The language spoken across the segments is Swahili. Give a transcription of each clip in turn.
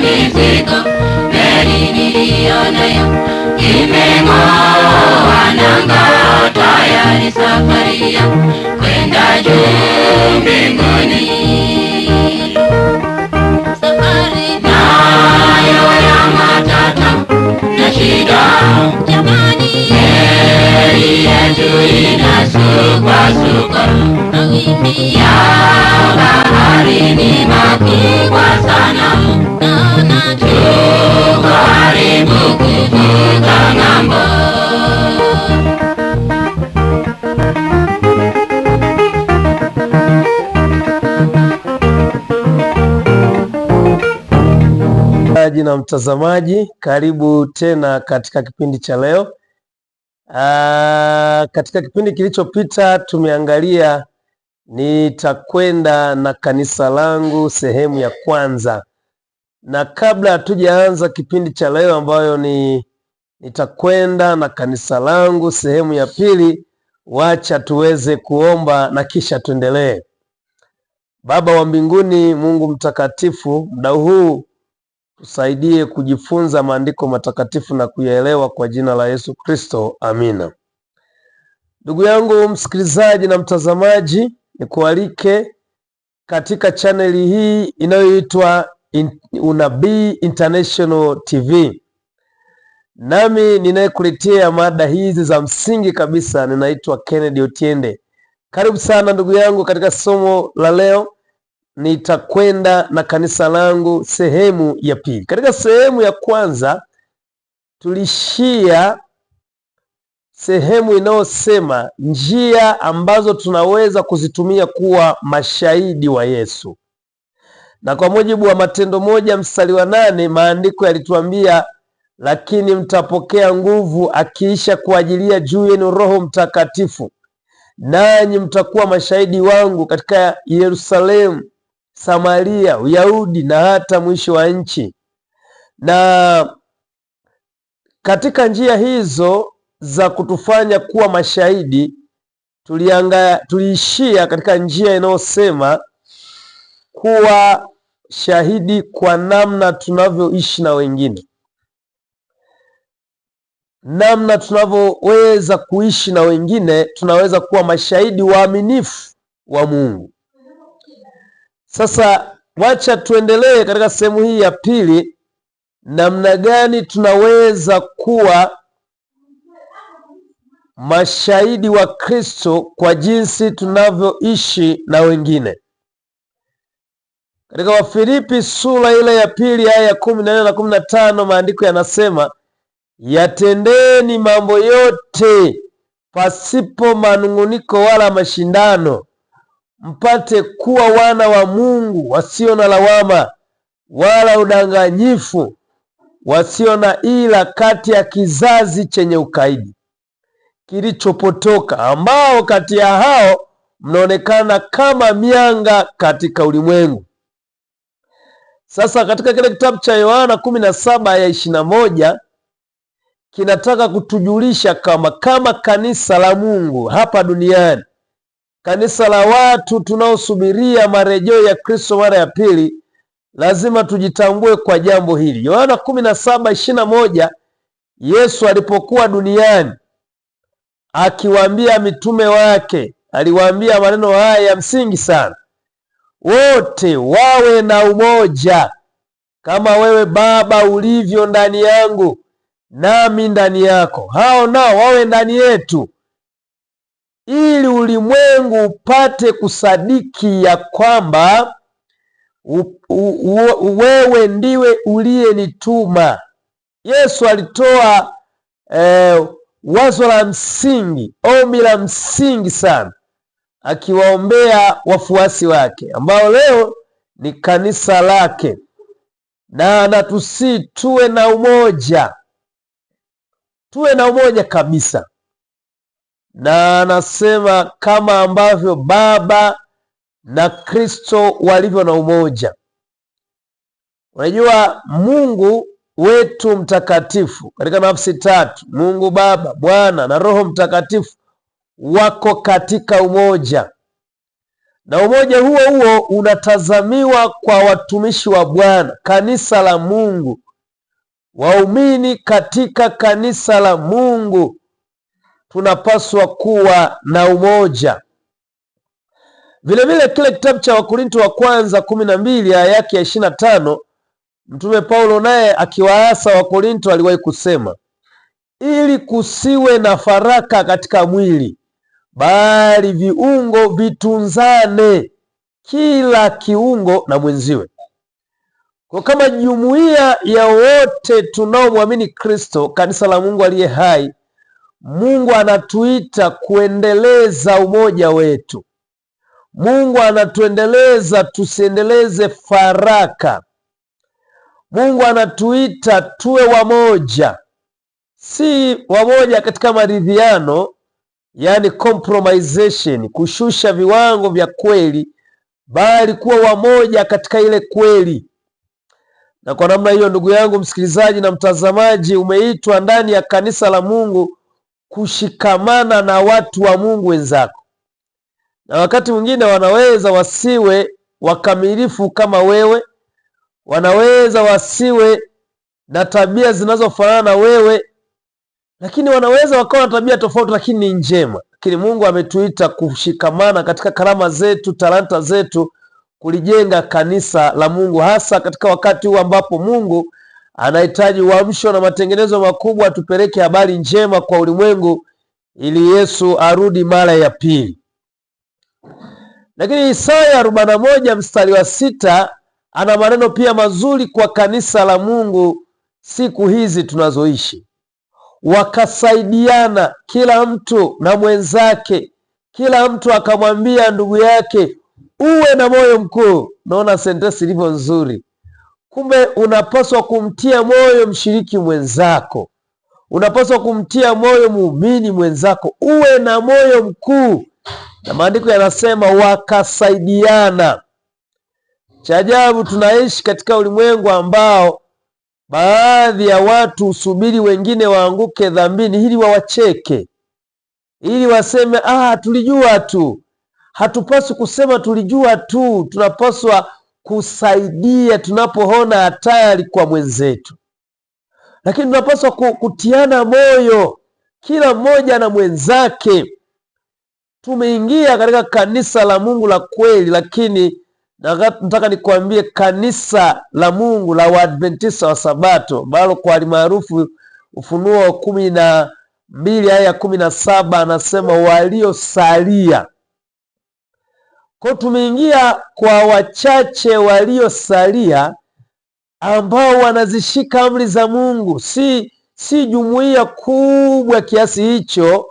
Mizigo meli nilionayo imeng'oa nanga, tayari safari ya kwenda juu mbinguni. Safari nayo ya matata na shida, jamani, meli yetu inasukwasukwa, mawimbi ya bahari ni makubwa sana, naona tuko karibu kuvuka ng'ambo. Na mtazamaji, karibu tena katika kipindi cha leo. Katika kipindi kilichopita tumeangalia nitakwenda na kanisa langu sehemu ya kwanza, na kabla hatujaanza kipindi cha leo ambayo ni nitakwenda na kanisa langu sehemu ya pili, wacha tuweze kuomba na kisha tuendelee. Baba wa mbinguni, Mungu mtakatifu, muda huu tusaidie kujifunza maandiko matakatifu na kuyaelewa kwa jina la Yesu Kristo, amina. Ndugu yangu msikilizaji na mtazamaji, nikualike katika chaneli hii inayoitwa Unabii International TV. Nami ninayekuletea mada hizi za msingi kabisa ninaitwa Kennedy Otiende. Karibu sana ndugu yangu katika somo la leo, nitakwenda na kanisa langu sehemu ya pili. Katika sehemu ya kwanza tulishia sehemu inayosema njia ambazo tunaweza kuzitumia kuwa mashahidi wa Yesu. Na kwa mujibu wa Matendo 1:8 maandiko yalituambia, lakini mtapokea nguvu akiisha kuajilia juu yenu Roho Mtakatifu, nanyi mtakuwa mashahidi wangu katika Yerusalemu, Samaria, Uyahudi na hata mwisho wa nchi. Na katika njia hizo za kutufanya kuwa mashahidi tuliishia katika njia inayosema kuwa shahidi kwa namna tunavyoishi na wengine, namna tunavyoweza kuishi na wengine, tunaweza kuwa mashahidi waaminifu wa Mungu. Sasa wacha tuendelee katika sehemu hii ya pili, namna gani tunaweza kuwa mashahidi wa Kristo kwa jinsi tunavyoishi na wengine. Katika Wafilipi sura ile ya pili aya ya 14 na 15 maandiko yanasema, yatendeni mambo yote pasipo manunguniko wala mashindano, mpate kuwa wana wa Mungu wasio na lawama wala udanganyifu, wasio na ila kati ya kizazi chenye ukaidi kilichopotoka, ambao kati ya hao mnaonekana kama mianga katika ulimwengu. Sasa katika kile kitabu cha Yohana 17:21 kinataka kutujulisha kama kanisa la Mungu hapa duniani, kanisa la watu tunaosubiria marejeo ya Kristo mara ya pili, lazima tujitambue kwa jambo hili. Yohana 17:21, Yesu alipokuwa duniani akiwaambia mitume wake, aliwaambia maneno haya ya msingi sana: wote wawe na umoja, kama wewe Baba ulivyo ndani yangu nami ndani yako, hao nao wawe ndani yetu, ili ulimwengu upate kusadiki ya kwamba wewe ndiwe uliyenituma. Yesu alitoa wazo la msingi, ombi la msingi sana, akiwaombea wafuasi wake ambao leo ni kanisa lake. na anatusii tuwe na umoja, tuwe na umoja kabisa, na anasema kama ambavyo Baba na Kristo walivyo na umoja. Unajua Mungu wetu mtakatifu katika nafsi tatu, Mungu Baba, Bwana na Roho Mtakatifu, wako katika umoja, na umoja huo huo unatazamiwa kwa watumishi wa Bwana, kanisa la Mungu, waumini katika kanisa la Mungu. Tunapaswa kuwa na umoja. Vilevile kile kitabu cha Wakorinto wa kwanza 12 aya yake ya 25, Mtume Paulo naye akiwaasa Wakorinto aliwahi kusema, ili kusiwe na faraka katika mwili, bali viungo vitunzane, kila kiungo na mwenziwe. Kwa kama jumuiya ya wote tunaomwamini Kristo, kanisa la Mungu aliye hai, Mungu anatuita kuendeleza umoja wetu. Mungu anatuendeleza tusiendeleze faraka. Mungu anatuita tuwe wamoja, si wamoja katika maridhiano, yani compromisation, kushusha viwango vya kweli, bali kuwa wamoja katika ile kweli. Na kwa namna hiyo, ndugu yangu msikilizaji na mtazamaji, umeitwa ndani ya kanisa la Mungu kushikamana na watu wa Mungu wenzako. Na wakati mwingine wanaweza wasiwe wakamilifu kama wewe, wanaweza wasiwe na tabia zinazofanana na wewe, lakini wanaweza wakawa na tabia tofauti, lakini ni njema. Lakini Mungu ametuita kushikamana katika karama zetu, talanta zetu, kulijenga kanisa la Mungu, hasa katika wakati huu ambapo Mungu anahitaji uamsho na matengenezo makubwa, atupeleke habari njema kwa ulimwengu ili Yesu arudi mara ya pili. Lakini Isaya 41 mstari wa 6 ana maneno pia mazuri kwa kanisa la Mungu siku hizi tunazoishi. Wakasaidiana kila mtu na mwenzake, kila mtu akamwambia ndugu yake, uwe na moyo mkuu. Naona sentensi ilivyo nzuri. Kumbe unapaswa kumtia moyo mshiriki mwenzako, unapaswa kumtia moyo muumini mwenzako, uwe na moyo mkuu. Na maandiko yanasema wakasaidiana. Cha ajabu, tunaishi katika ulimwengu ambao baadhi ya watu husubiri wengine waanguke dhambini ili wawacheke, ili waseme tulijua tu. Hatupaswi kusema tulijua tu, tunapaswa kusaidia tunapoona hatari kwa mwenzetu. Lakini tunapaswa kutiana moyo, kila mmoja na mwenzake. Tumeingia katika kanisa la Mungu la kweli, lakini nataka nikwambie kanisa la Mungu la Waadventista wa Sabato, ambalo kwa alimaarufu Ufunuo 12 aya 17 anasema waliosalia. Kwa tumeingia kwa wachache waliosalia ambao wanazishika amri za Mungu. Si jumuiya kubwa kiasi hicho,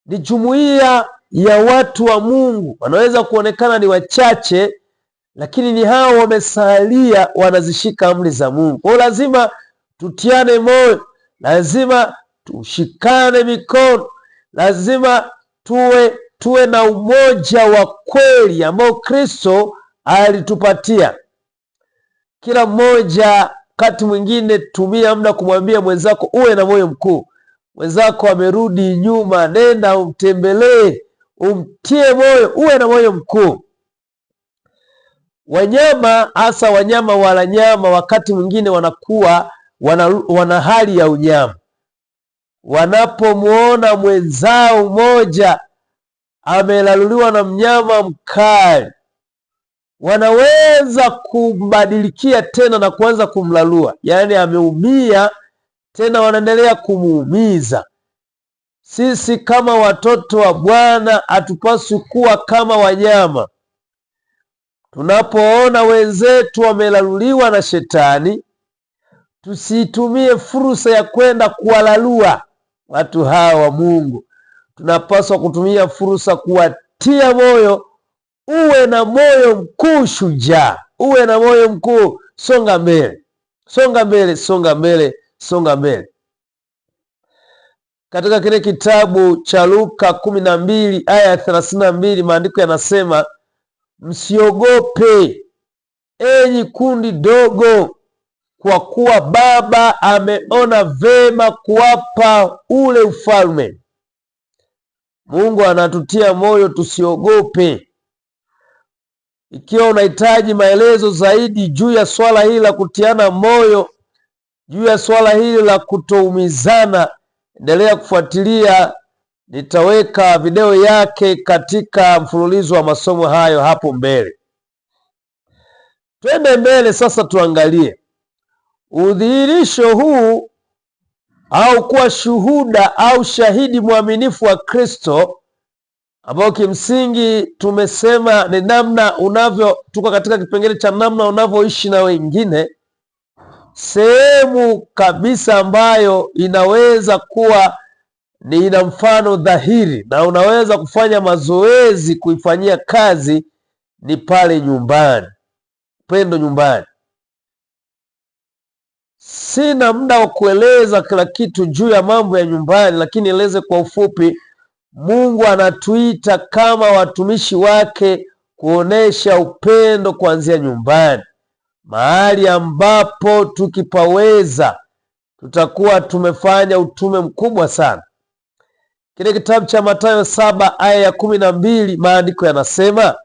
ni jumuiya ya watu wa Mungu. Wanaweza kuonekana ni wachache, lakini ni hao wamesalia, wanazishika amri za Mungu. Kwa lazima tutiane moyo, lazima tushikane mikono, lazima tuwe na umoja wa kweli ambao Kristo alitupatia. Kila mmoja wakati mwingine tumia muda kumwambia mwenzako uwe na moyo mkuu. Mwenzako amerudi nyuma, nenda umtembelee, umtie moyo, uwe na moyo mkuu. Wanyama, hasa wanyama wala nyama, wakati mwingine wanakuwa wana hali ya unyama. Wanapomuona mwenzao mmoja amelaluliwa na mnyama mkali, wanaweza kumbadilikia tena na kuanza kumlalua, yaani ameumia tena wanaendelea kumuumiza. Sisi kama watoto wa Bwana hatupaswi kuwa kama wanyama. Tunapoona wenzetu wamelaluliwa na shetani, tusitumie fursa ya kwenda kuwalalua watu hawa wa Mungu. Tunapaswa kutumia fursa kuwatia moyo. Uwe na moyo mkuu, shujaa. Uwe na moyo mkuu, songa mbele. Songa mbele, songa mbele, songa mbele. Katika kile kitabu cha Luka 12 aya 32, maandiko yanasema, msiogope enyi kundi dogo, kwa kuwa Baba ameona vema kuwapa ule ufalme. Mungu anatutia moyo tusiogope. Ikiwa unahitaji maelezo zaidi juu ya swala hili la kutiana moyo, juu ya swala hili la kutoumizana, endelea kufuatilia. Nitaweka video yake katika mfululizo wa masomo hayo hapo mbele. Twende mbele sasa, tuangalie udhihirisho huu au kuwa shuhuda au shahidi mwaminifu wa Kristo, ambao kimsingi tumesema ni namna tuko katika kipengele cha namna unavyoishi na wengine, sehemu kabisa ambayo inaweza kuwa ina mfano dhahiri na unaweza kufanya mazoezi kuifanyia kazi, ni pale nyumbani. Upendo nyumbani. Sina muda wa kueleza kila kitu juu ya mambo ya nyumbani, lakini eleze kwa ufupi. Mungu anatuita kama watumishi wake kuonesha upendo kuanzia nyumbani, mahali ambapo tukipaweza tutakuwa tumefanya utume mkubwa sana. Kile kitabu cha Mathayo 7 aya ya 12, maandiko yanasema,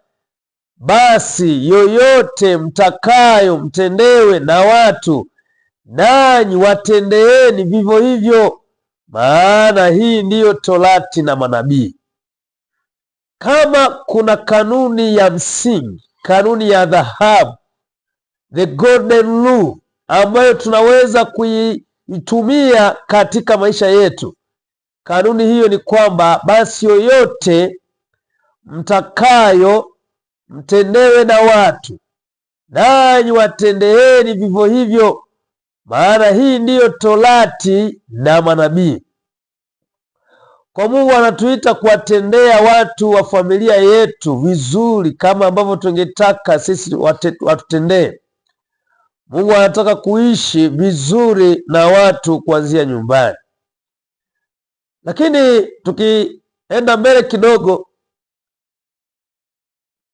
basi yoyote mtakayo mtendewe na watu, nanyi watendeeni vivyo hivyo, maana hii ndiyo Torati na manabii. Kama kuna kanuni ya msingi, kanuni ya dhahabu, the golden rule, ambayo tunaweza kuitumia katika maisha yetu, kanuni hiyo ni kwamba basi yoyote mtakayo mtendewe na watu, nanyi watendeeni vivyo hivyo, maana hii ndiyo Torati na manabii. Kwa Mungu anatuita kuwatendea watu wa familia yetu vizuri kama ambavyo tungetaka sisi watutendee. Mungu anataka kuishi vizuri na watu kuanzia nyumbani. Lakini tukienda mbele kidogo,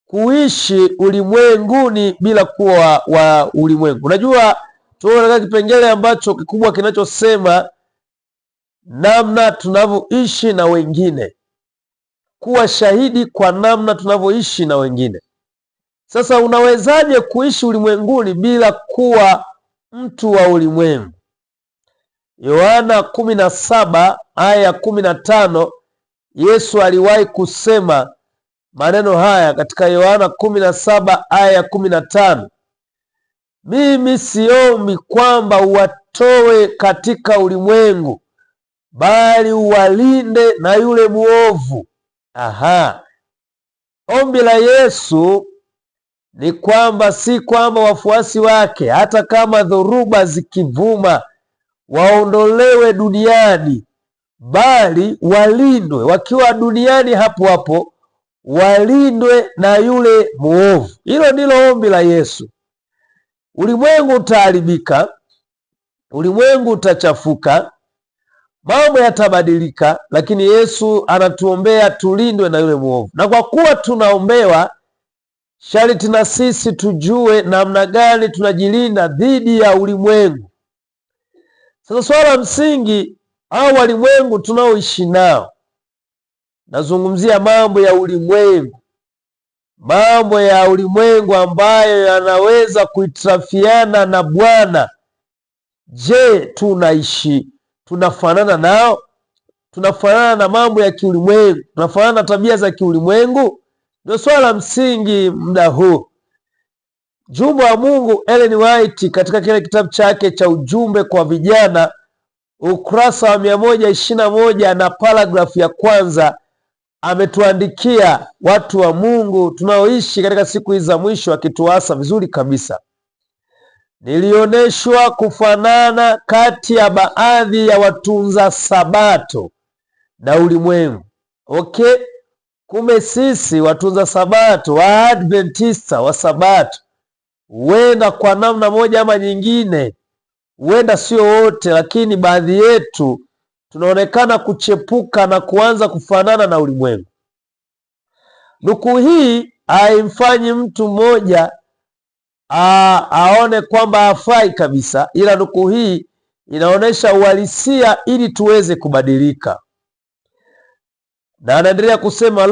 kuishi ulimwenguni bila kuwa wa ulimwengu. Unajua, tuko katika kipengele ambacho kikubwa kinachosema namna tunavyoishi na wengine, kuwa shahidi kwa namna tunavyoishi na wengine. Sasa unawezaje kuishi ulimwenguni bila kuwa mtu wa ulimwengu? Yohana 17 aya ya 15, Yesu aliwahi kusema maneno haya katika Yohana 17 aya ya 15, mimi siombi kwamba uwatoe katika ulimwengu, bali uwalinde na yule muovu. Ombi la Yesu ni kwamba si kwamba wafuasi wake, hata kama dhoruba zikivuma, waondolewe duniani, bali walindwe wakiwa duniani, hapo hapo walindwe na yule muovu. Hilo ndilo ombi la Yesu. Ulimwengu utaharibika, ulimwengu utachafuka, mambo yatabadilika, lakini Yesu anatuombea tulindwe na yule muovu. Na kwa kuwa tunaombewa, sharti na sisi tujue namna gani tunajilinda dhidi ya ulimwengu. Sasa swala msingi, au walimwengu tunaoishi nao, nazungumzia mambo ya ulimwengu, mambo ya ulimwengu ambayo yanaweza kuitarafiana na Bwana. Je, tunafanana nao? Tunafanana na mambo ya kiulimwengu? Tunafanana na tabia za kiulimwengu? Ndio swala msingi muda huu. Mjumbe wa Mungu Ellen White katika kile kitabu chake cha ujumbe kwa vijana, ukurasa wa 121 na paragrafu ya kwanza, ametuandikia watu wa Mungu tunaoishi katika siku hizi za mwisho, akituasa vizuri kabisa. Nilioneshwa kufanana kati ya baadhi ya watunza sabato na ulimwengu. Okay, kumbe sisi watunza sabato, Waadventista wa sabato, huenda kwa namna moja ama nyingine huenda sio wote, lakini baadhi yetu tunaonekana kuchepuka na kuanza kufanana na ulimwengu. Nukuu hii haimfanyi mtu mmoja aone kwamba hafai kabisa, ila nukuu hii inaonyesha uhalisia ili tuweze kubadilika. Na anaendelea kusema,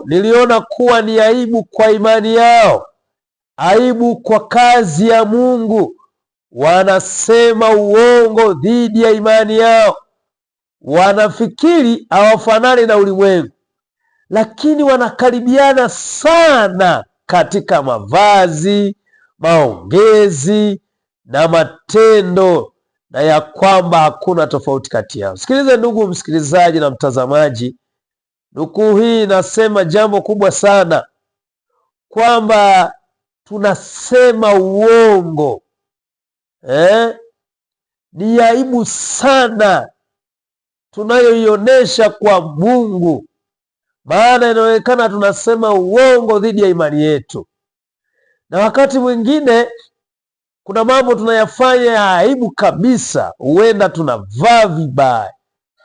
niliona kuwa ni aibu kwa imani yao, aibu kwa kazi ya Mungu. Wanasema uongo dhidi ya imani yao. Wanafikiri hawafanani na ulimwengu, lakini wanakaribiana sana katika mavazi, maongezi na matendo, na ya kwamba hakuna tofauti kati yao. Sikilize ndugu msikilizaji na mtazamaji, nukuu hii inasema jambo kubwa sana, kwamba tunasema uongo. Ni aibu sana tunayoionyesha kwa Mungu, maana inaonekana tunasema uongo dhidi ya imani yetu. Na wakati mwingine kuna mambo tunayafanya ya aibu kabisa. Huenda tunavaa vibaya,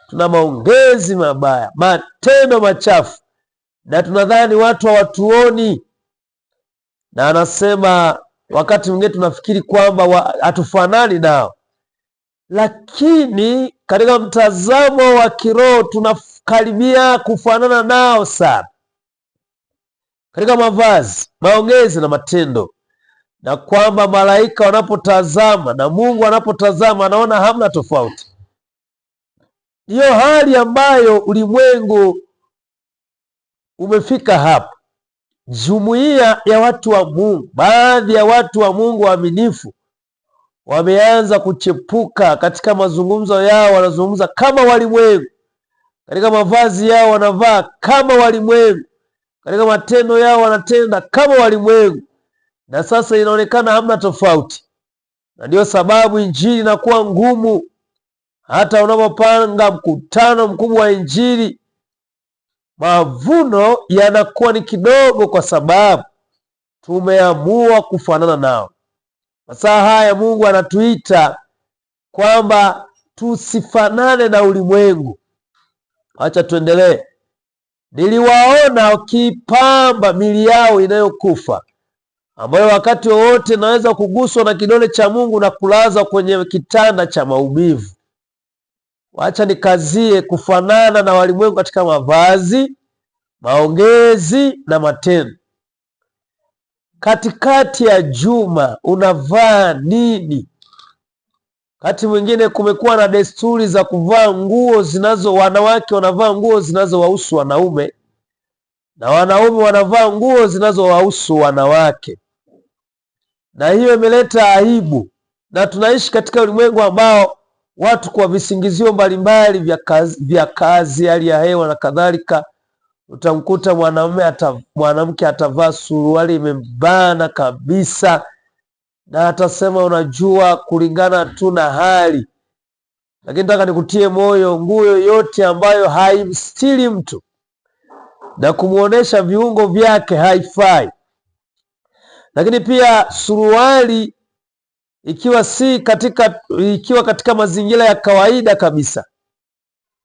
tuna maongezi mabaya, matendo machafu, na tunadhani watu hawatuoni. Na anasema wakati mwingine tunafikiri kwamba hatufanani nao, lakini katika mtazamo wa kiroho tunakaribia kufanana nao sana katika mavazi, maongezi na matendo, na kwamba malaika wanapotazama na Mungu anapotazama anaona hamna tofauti. Ndiyo hali ambayo ulimwengu umefika hapa. Jumuiya ya watu wa Mungu, baadhi ya watu wa Mungu waaminifu wameanza kuchepuka katika mazungumzo yao, wanazungumza kama walimwengu, katika mavazi yao wanavaa kama walimwengu, katika matendo yao wanatenda kama walimwengu, na sasa inaonekana hamna tofauti. Na ndiyo sababu injili inakuwa ngumu. Hata unapopanga mkutano mkubwa wa injili, mavuno yanakuwa ni kidogo, kwa sababu tumeamua kufanana nao. Masaa haya Mungu anatuita kwamba tusifanane na ulimwengu. Acha tuendelee. Niliwaona wakipamba mili yao inayokufa, ambayo wakati wowote naweza kuguswa na kidole cha Mungu na kulazwa kwenye kitanda cha maumivu. Wacha nikazie kufanana na walimwengu katika mavazi, maongezi na matendo. Katikati ya juma unavaa nini? Wakati mwingine kumekuwa na desturi za kuvaa nguo wanawake wanavaa nguo zinazowahusu wanaume, na wanaume wanavaa nguo zinazowahusu wanawake, na hiyo imeleta aibu. Na tunaishi katika ulimwengu ambao watu kwa visingizio mbalimbali vya kazi, hali ya hewa na kadhalika, utamkuta mwanamke atavaa suruali imembana kabisa, na atasema unajua, kulingana tu na hali. Lakini nataka nikutie moyo, nguo yoyote ambayo haimstiri mtu na kumuonesha viungo vyake haifai. Lakini pia suruali ikiwa katika mazingira ya kawaida kabisa,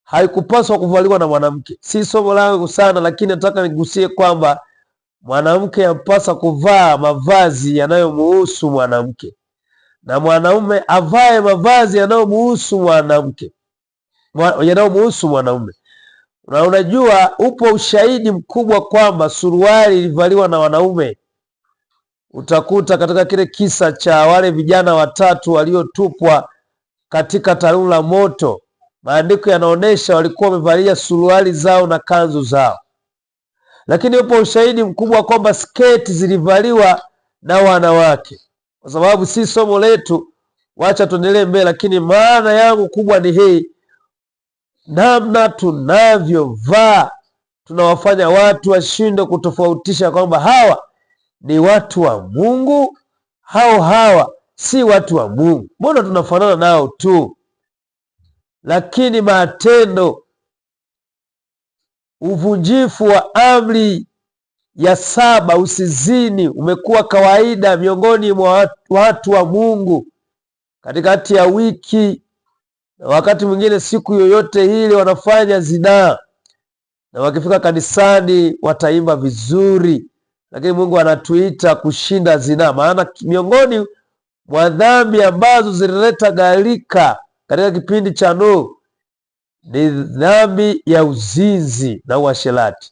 haikupaswa kuvaliwa na mwanamke. Si somo langu sana, lakini nataka nigusie kwamba mwanamke yampasa kuvaa mavazi yanayomuhusu mwanamke, na mwanaume avae mavazi yanayomuhusu mwanaume. Na unajua, upo ushahidi mkubwa kwamba suruali ilivaliwa na wanaume. Utakuta katika kile kisa cha wale vijana watatu waliotupwa katika tanuru la moto, maandiko yanaonyesha walikuwa wamevalia suruali zao na kanzu zao. Lakini upo ushahidi mkubwa kwamba sketi zilivaliwa na wanawake. Kwa sababu si somo letu, wacha tuendelee mbele, lakini maana yangu kubwa ni hii: namna tunavyovaa tunawafanya watu washindwe kutofautisha kwamba hawa ni watu wa Mungu au hawa si watu wa Mungu. Mbona tunafanana nao tu? Lakini matendo, uvunjifu wa amri ya 7, usizini, umekuwa kawaida miongoni mwa watu wa Mungu. katikati ya wiki, na wakati mwingine siku yoyote ile wanafanya zinaa, na wakifika kanisani wataimba vizuri, lakini Mungu anatuita kushinda zinaa. Maana miongoni mwa dhambi ambazo zilileta gharika katika kipindi cha Nuhu ni dhambi ya uzinzi na uasherati,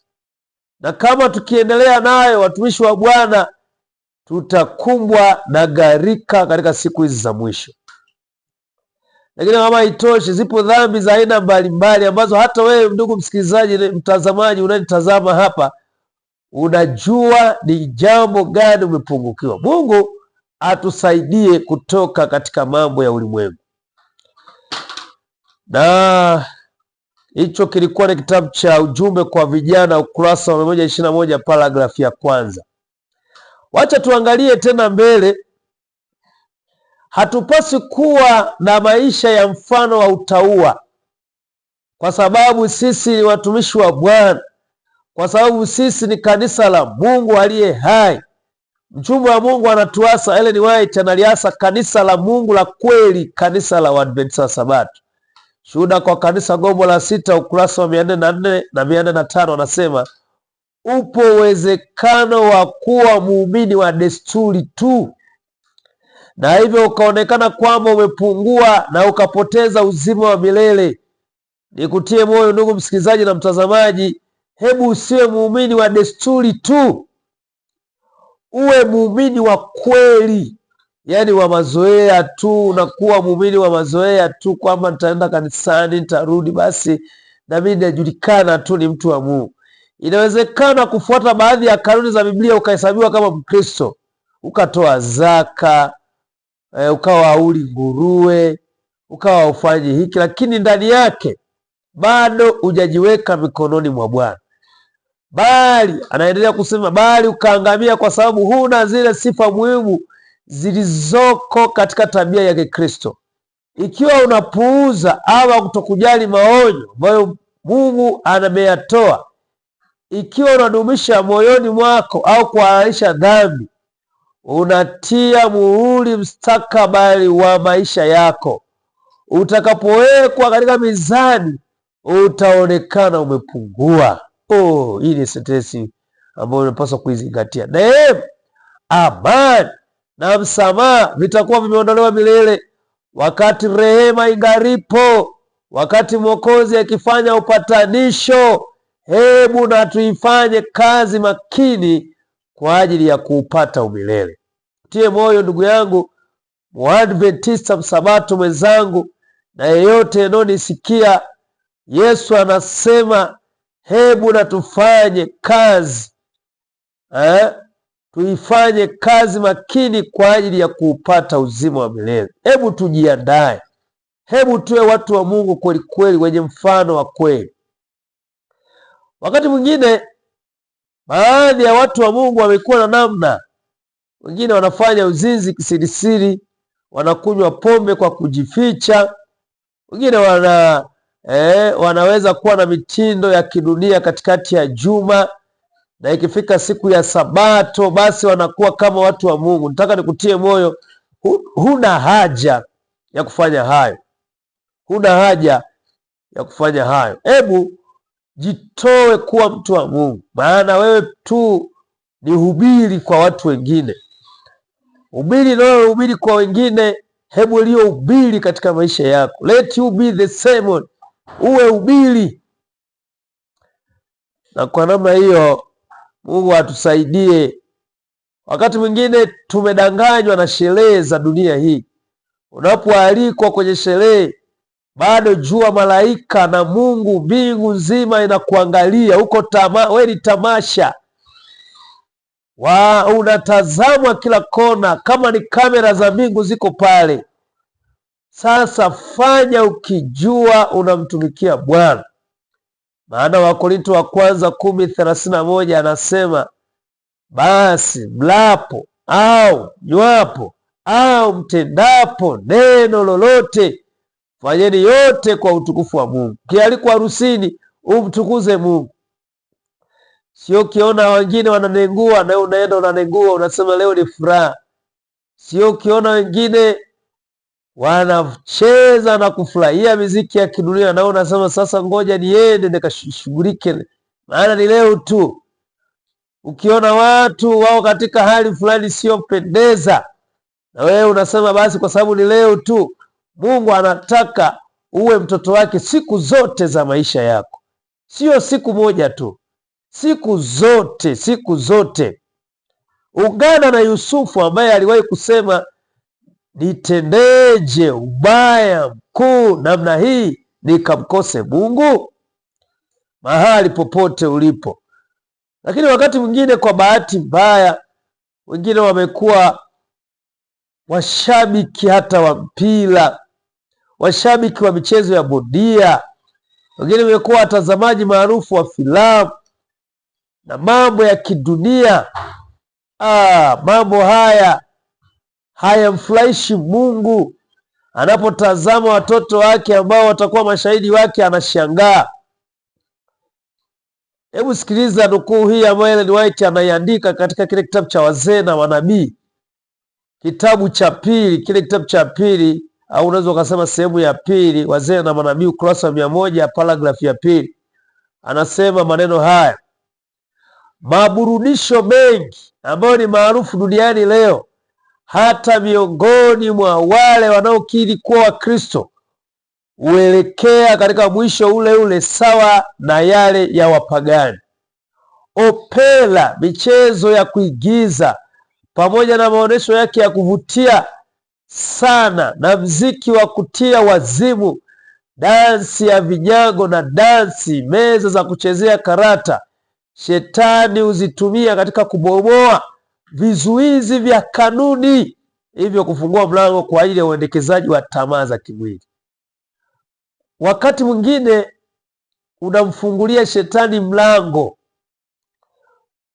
na kama tukiendelea nayo, watumishi wa Bwana, tutakumbwa na gharika katika siku hizi za mwisho. Lakini kama itoshi, zipo dhambi za aina mbalimbali ambazo hata wewe ndugu msikilizaji, mtazamaji unanitazama hapa, unajua ni jambo gani umepungukiwa. Mungu atusaidie kutoka katika mambo ya ulimwengu. Na hicho kilikuwa ni kitabu cha Ujumbe kwa Vijana, ukurasa wa 121 paragrafu ya kwanza. Wacha tuangalie tena mbele. Hatupasi kuwa na maisha ya mfano wa utauwa, kwa sababu sisi ni watumishi wa Bwana, kwa sababu sisi ni kanisa la Mungu aliye hai. Mchumba wa Mungu anatuasa, Ellen White analiasa kanisa la Mungu la kweli, kanisa la Waadventista wa Sabato. Shuhuda kwa Kanisa, gombo la 6, ukurasa wa 404 na 405, anasema upo uwezekano wa kuwa muumini wa desturi tu, na hivyo ukaonekana kwamba umepungua na ukapoteza uzima wa milele. Nikutie moyo ndugu msikilizaji na mtazamaji, hebu usiwe muumini wa desturi tu, uwe muumini wa kweli, yaani wa mazoea tu. Unakuwa muumini wa mazoea tu, kwamba nitaenda kanisani, nitarudi, basi na mimi najulikana tu ni mtu wa Mungu. Inawezekana kufuata baadhi ya kanuni za Biblia ukahesabiwa kama Mkristo, ukatoa zaka, ukawa hauli nguruwe, ukawa ufanyi hiki, lakini ndani yake bado hujajiweka mikononi mwa Bwana. Bali anaendelea kusema, bali ukaangamia kwa sababu huna zile sifa muhimu zilizoko katika tabia ya Kikristo. Ikiwa unapuuza ama kutokujali maonyo ambayo Mungu ameyatoa, ikiwa unadumisha moyoni mwako au kuhalalisha dhambi, unatia muhuri mustakabali wa maisha yako. Utakapowekwa katika mizani, utaonekana umepungua. Hii ni sentensi ambayo unapaswa kuizingatia. Neema, amani na msamaha vitakuwa vimeondolewa milele wakati rehema ingalipo, wakati Mwokozi akifanya upatanisho. Hebu na tuifanye kazi makini kwa ajili ya kuupata umilele. Tie moyo ndugu yangu Mwadventista msabato mwenzangu, na yeyote anonisikia, Yesu anasema hebu na tufanye kazi, tuifanye kazi makini kwa ajili ya kuupata uzima wa milele. Hebu tujiandae, hebu tuwe watu wa Mungu kweli kweli, wenye mfano wa kweli. Wakati mwingine baadhi ya watu wa Mungu wamekuwa na namna, wengine wanafanya uzinzi kisirisiri, wanakunywa pombe kwa kujificha, wengine wanaweza kuwa na mitindo ya kidunia katikati ya juma, na ikifika siku ya Sabato basi wanakuwa kama watu wa Mungu. Nataka nikutie moyo, huna haja ya kufanya hayo, huna haja ya kufanya hayo. Hebu jitoe kuwa mtu wa Mungu, maana wewe tu ni hubiri kwa watu wengine. Hubiri nalo hubiri kwa wengine, hebu liyo hubiri katika maisha yako. Let you be the sermon, uwe hubiri. Na kwa namna hiyo Mungu atusaidie. Wakati mwingine tumedanganywa na sherehe za dunia hii. Unapoalikwa kwenye sherehe, bado jua malaika na Mungu, mbingu nzima inakuangalia. Wewe ni tamasha, unatazamwa kila kona, kama ni kamera za mbingu ziko pale. Sasa fanya ukijua unamtumikia Bwana, maana Wakorinto wa kwanza 10:31 anasema, basi mlapo au nywapo au mtendapo neno lolote, fanyeni yote kwa utukufu wa Mungu. Ukialikwa harusini, umtukuze Mungu. Sio ukiona wengine wananengua na unaenda unanengua, unasema leo ni furaha. Sio ukiona wengine wanacheza na kufurahia miziki ya kidunia, na unasema sasa ngoja niende nikashughulike, maana ni leo tu. Ukiona watu wao katika hali fulani isiyopendeza, na wewe unasema basi kwa sababu ni leo tu. Mungu anataka uwe mtoto wake siku zote za maisha yako, sio siku moja tu, siku zote, siku zote. Ungana na Yusufu ambaye aliwahi kusema, nitendeje ubaya mkuu namna hii nikamkose Mungu? Mahali popote ulipo. Lakini wakati mwingine kwa bahati mbaya, wengine wamekuwa washabiki hata wa mpira, washabiki wa michezo ya bondia, wengine wamekuwa watazamaji maarufu wa filamu na mambo ya kidunia. Mambo haya hayamfurahishi Mungu. Anapotazama watoto wake ambao watakuwa mashahidi wake, anashangaa. Hebu sikiliza nukuu hii ambayo Ellen White anaiandika katika kile kitabu cha Wazee na Manabii, kitabu cha pili, kile kitabu cha pili, au unaweza ukasema sehemu ya pili, Wazee na Manabii, ukurasa wa 100, paragrafu ya pili. Anasema maneno haya: maburudisho mengi ambayo ni maarufu duniani leo, hata miongoni mwa wale wanaokiri kuwa Wakristo, huelekea katika mwisho ule ule sawa na yale ya wapagani. Opera, michezo ya kuigiza, pamoja na maonyesho yake ya kuvutia sana, na mziki wa kutia wazimu, dansi ya vinyago na dansi, meza za kuchezea karata, Shetani huzitumia katika kubomoa vizuizi vya kanuni, hivyo kufungua mlango kwa ajili ya uendekezaji wa tamaa za kimwili. Wakati mwingine unamfungulia Shetani mlango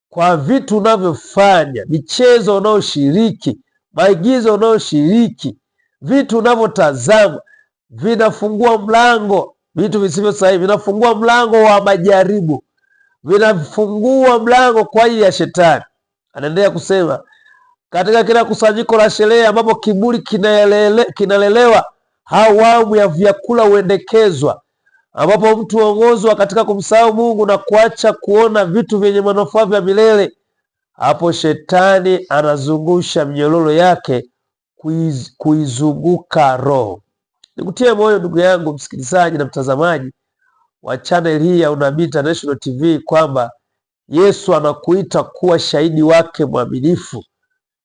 kwa vitu unavyofanya, michezo unayoshiriki, maigizo unayoshiriki, vitu unavyotazama, vinafungua mlango, vitu visivyo sahihi vinafungua mlango wa majaribu, vinafungua mlango kwa ajili ya Shetani. Anaendelea kusema, katika kila kusanyiko la sherehe ambapo kiburi kinalelewa, hawamu ya vyakula huendekezwa, ambapo mtu huongozwa katika kumsahau Mungu na kuacha kuona vitu vyenye manufaa vya milele, hapo Shetani anazungusha minyororo yake kuizunguka roho. Nikutie moyo ndugu yangu msikilizaji na mtazamaji wa channel hii ya Unabii International TV kwamba Yesu anakuita kuwa shahidi wake mwaminifu.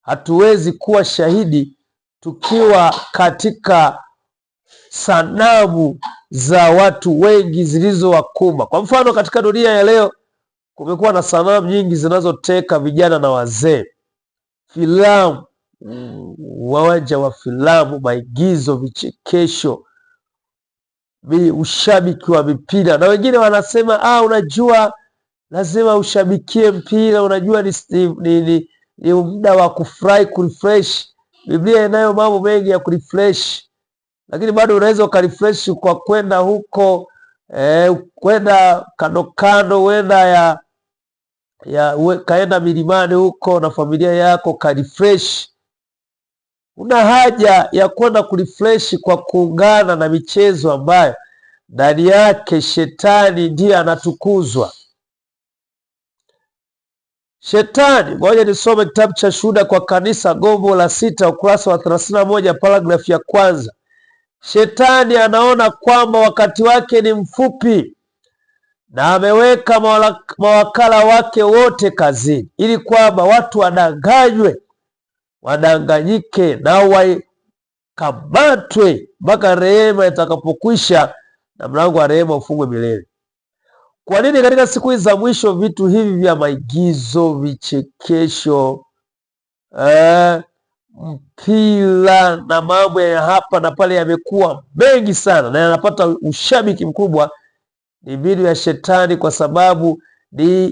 Hatuwezi kuwa shahidi tukiwa katika sanamu za watu wengi zilizowakumba. Kwa mfano, katika dunia ya leo kumekuwa na sanamu nyingi zinazoteka vijana na wazee, filamu, uwanja wa filamu, maigizo, vichekesho, ushabiki wa mipira. Na wengine wanasema unajua lazima ushabikie mpira, unajua ni muda wa kufurahi, kurefresh. Biblia inayo mambo mengi ya kurefresh, lakini bado unaweza ukarefresh kwa kwenda huko, kwenda kando kando, wenda kaenda milimani huko na familia yako karefresh. Una haja ya kwenda kurefresh kwa kuungana na michezo ambayo ndani yake Shetani ndiye anatukuzwa. Shetani, ngoja nisome kitabu cha Shuhuda kwa Kanisa, gombo la 6, ukurasa wa 31, paragrafu ya kwanza. Shetani anaona kwamba wakati wake ni mfupi na ameweka mawakala wake wote kazini ili kwamba watu wadanganywe, wadanganyike na wakamatwe mpaka rehema itakapokwisha na mlango wa rehema ufungwe milele. Kwa nini katika siku hizi za mwisho vitu hivi vya maigizo, vichekesho, mpira na mambo ya hapa na pale yamekuwa mengi sana na yanapata ushabiki mkubwa? Ni mbinu ya Shetani, kwa sababu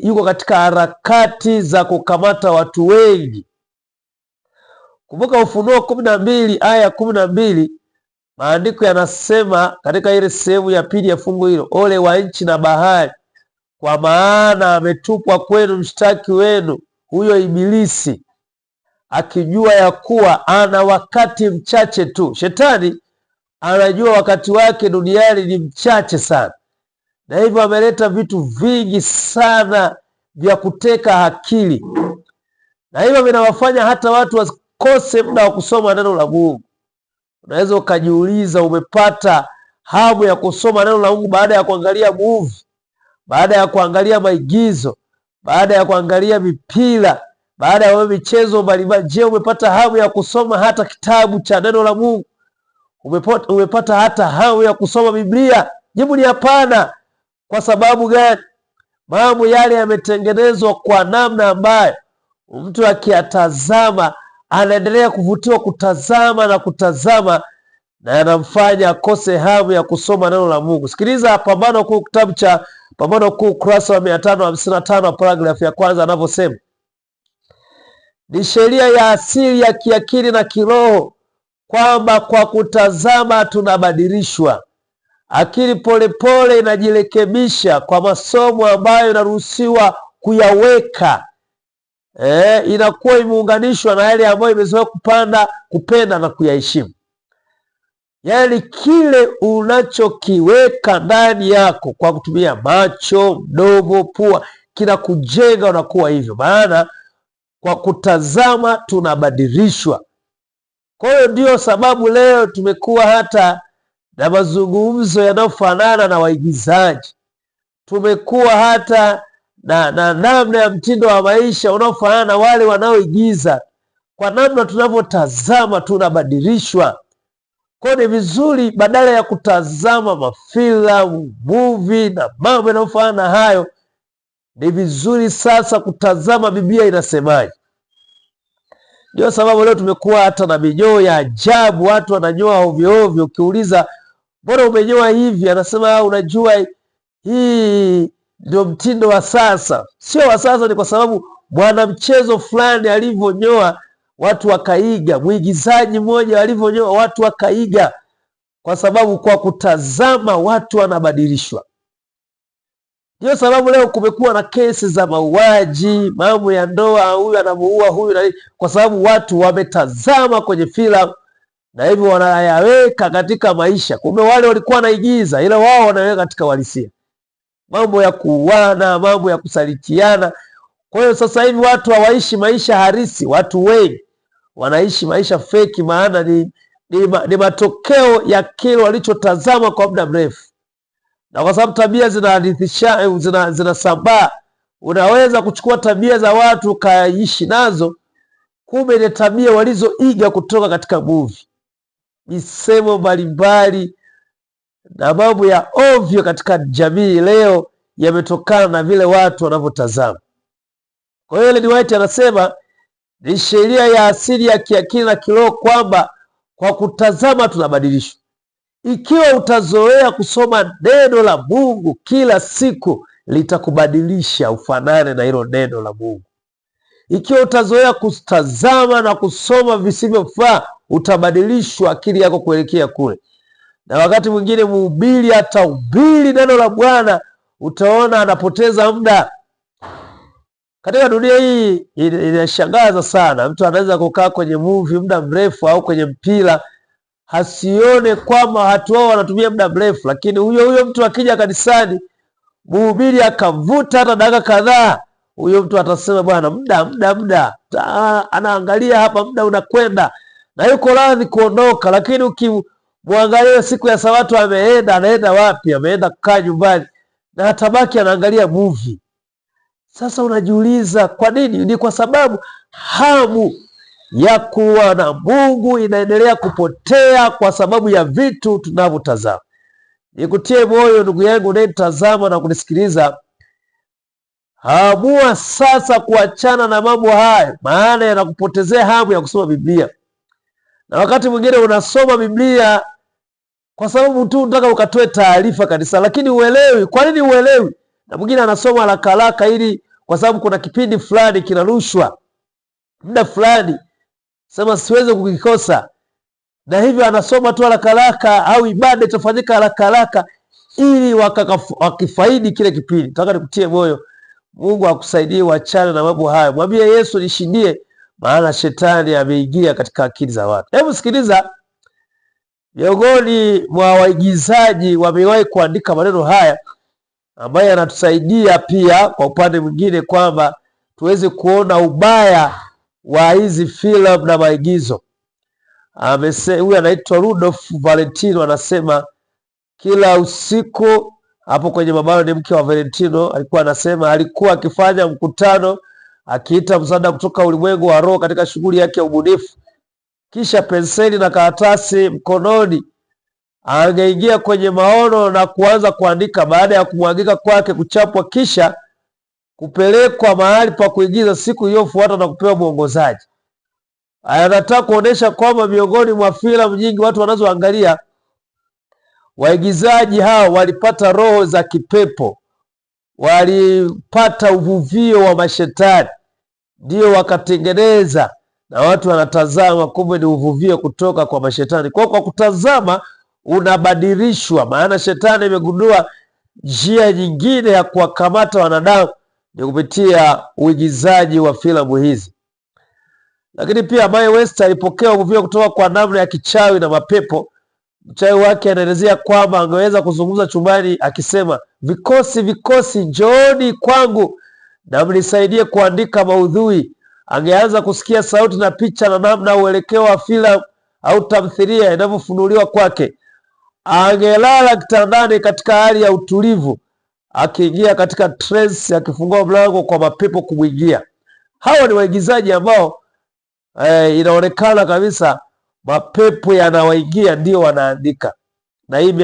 yuko katika harakati za kukamata watu wengi. Kumbuka Ufunuo 12 aya 12, maandiko yanasema katika ile sehemu ya pili ya fungu hilo, ole wa nchi na bahari, kwa maana ametupwa kwenu mshtaki wenu, huyo Ibilisi akijua ya kuwa ana wakati mchache tu. Shetani anajua wakati wake duniani ni mchache sana, na hivyo ameleta vitu vingi sana vya kuteka akili, na hivyo vinawafanya hata watu wakose muda wa kusoma neno la Mungu. Unaweza ukajiuliza, umepata hamu ya kusoma neno la Mungu baada ya kuangalia movie, baada ya kuangalia maigizo, baada ya kuangalia mipira, baada ya michezo mbalimbali. Je, umepata hamu ya kusoma hata kitabu cha neno la Mungu? Umepata hata hamu ya kusoma Biblia? Jibu ni hapana. Kwa sababu gani? Mambo yale yametengenezwa kwa namna ambayo mtu akiyatazama anaendelea kuvutiwa kutazama na kutazama, na yanamfanya akose hamu ya kusoma neno la Mungu. Sikiliza Pambano Kuu, kitabu cha Pambano Kuu, ukurasa wa 555, paragrafu ya kwanza, anavyosema: ni sheria ya asili ya kiakili na kiroho kwamba kwa kutazama tunabadilishwa. Akili polepole inajirekebisha kwa masomo ambayo inaruhusiwa kuyaweka. Inakuwa imeunganishwa na yale ambayo imezoea kupenda na kuyaheshimu. Yaani kile unachokiweka ndani yako kwa kutumia macho, mdomo, pua, kinakujenga unakuwa hivyo, maana kwa kutazama tunabadilishwa. Kwa hiyo ndio sababu leo tumekuwa hata na mazungumzo yanayofanana na waigizaji. Tumekuwa hata na namna ya mtindo wa maisha unaofanana na wale wanaoigiza. Kwa namna tunavyotazama tunabadilishwa. Kwa hiyo ni vizuri, badala ya kutazama mafilamu, movie na mambo yanayofanana na hayo, ni vizuri sasa kutazama Biblia inasemaje. Ndio sababu leo tumekuwa hata na minyoo ya ajabu. Watu wananyoa ovyo ovyo. Ukiuliza, mbona umenyoa hivi? Anasema, unajua hii ndio mtindo wa sasa. Sio wa sasa, ni kwa sababu mwanamchezo fulani alivyonyoa watu wakaiga, mwigizaji mmoja alivyonyoa watu wakaiga, kwa sababu kwa kutazama watu wanabadilishwa. Ndio sababu leo kumekuwa na kesi za mauaji, mambo ya ndoa, huyu anamuua huyu, kwa sababu watu wametazama kwenye filamu na hivyo wanayaweka katika maisha. Kumbe wale walikuwa wanaigiza, ila wao wanaweka katika uhalisia, mambo ya kuuana, mambo ya kusalitiana. Kwa hiyo sasa hivi watu hawaishi maisha halisi. Watu wengi wanaishi maisha feki, maana ni matokeo ya kile walichotazama kwa muda mrefu. Na kwa sababu tabia zinaharithisha, zinasambaa, unaweza kuchukua tabia za watu ukaishi nazo, kumbe ni tabia walizoiga kutoka katika movie. Misemo mbalimbali na mambo ya ovyo katika jamii leo yametokana na vile watu wanavyotazama. Kwa hiyo Ellen White anasema ni sheria ya asili ya kiakili na kiroho kwamba kwa kutazama tunabadilishwa. Ikiwa utazoea kusoma neno la Mungu kila siku, litakubadilisha ufanane na hilo neno la Mungu. Ikiwa utazoea kutazama na kusoma visivyofaa, utabadilishwa akili yako kuelekea kule. Na wakati mwingine mhubiri atahubiri neno la Bwana, utaona anapoteza muda. Katika dunia hii inashangaza sana. Mtu anaweza kukaa kwenye movie muda mrefu au kwenye mpira, hasione kwamba watu wao wanatumia muda mrefu, lakini huyo mtu akija kanisani, mhubiri akavuta hata dakika kadhaa, huyo mtu atasema bwana, muda anaangalia hapa, muda unakwenda, na yuko radhi kuondoka. Lakini ukimwangalia siku ya Sabato anaenda wapi? Ameenda kukaa nyumbani na atabaki anaangalia movie. Sasa unajiuliza kwa nini? Ni kwa sababu hamu ya kuwa na Mungu inaendelea kupotea kwa sababu ya vitu tunavyotazama. Nikutie moyo ndugu yangu unayetazama na kunisikiliza, amua sasa kuachana na mambo haya, maana yanakupotezea hamu ya kusoma Biblia. Na wakati mwingine unasoma Biblia kwa sababu tu unataka ukatoe taarifa kanisa, lakini uelewi. Kwa nini uelewi? Na mwingine anasoma haraka haraka ili kwa sababu kuna kipindi fulani kinarushwa muda fulani, sema siweze kukikosa, na hivyo anasoma tu haraka haraka, au ibada itafanyika haraka haraka ili wakifaidi kile kipindi. Nataka nikutie moyo, Mungu akusaidie uachane na mambo hayo. Mwambie Yesu, nishindie maana shetani ameingia katika akili za watu. Hebu sikiliza, miongoni mwa waigizaji wamewahi kuandika maneno haya ambayo yanatusaidia pia kwa upande mwingine kwamba tuweze kuona ubaya wa hizi filamu na maigizo. Huyu anaitwa Rudolf Valentino, anasema kila usiku, hapo kwenye mabano ni mke wa Valentino, alikuwa anasema alikuwa akifanya mkutano akiita msaada kutoka ulimwengu wa roho katika shughuli yake ya ubunifu. Kisha penseli na karatasi mkononi angeingia kwenye maono na kuanza kuandika. Baada ya kumwagika kwake kuchapwa, kisha kupelekwa mahali pa kuigiza siku iliyofuata na kupewa mwongozaji. Anataka kuonesha kwamba miongoni mwa filamu nyingi watu wanazoangalia, waigizaji hao walipata roho za kipepo, walipata uvuvio wa mashetani, ndio wakatengeneza, na watu wanatazama, kumbe ni uvuvio kutoka kwa mashetani. Kwa kutazama unabadilishwa, maana shetani imegundua njia nyingine ya kuwakamata wanadamu ni kupitia uigizaji wa filamu hizi. Lakini pia Mae West alipokea uvuvio kutoka kwa namna ya kichawi na mapepo. Mchawi wake anaelezea kwamba angeweza kuzungumza chumbani akisema, vikosi njooni kwangu na mnisaidie kuandika maudhui. Angeanza kusikia sauti na picha na namna uelekeo wa filamu au tamthilia inavyofunuliwa kwake. Angelala kitandani katika hali ya utulivu, akiingia katika trance, akifungua mlango kwa mapepo kumwingia. Hawa ni waigizaji ambao inaonekana kabisa mapepo yanawaingia, ndio wanaandika. Na hii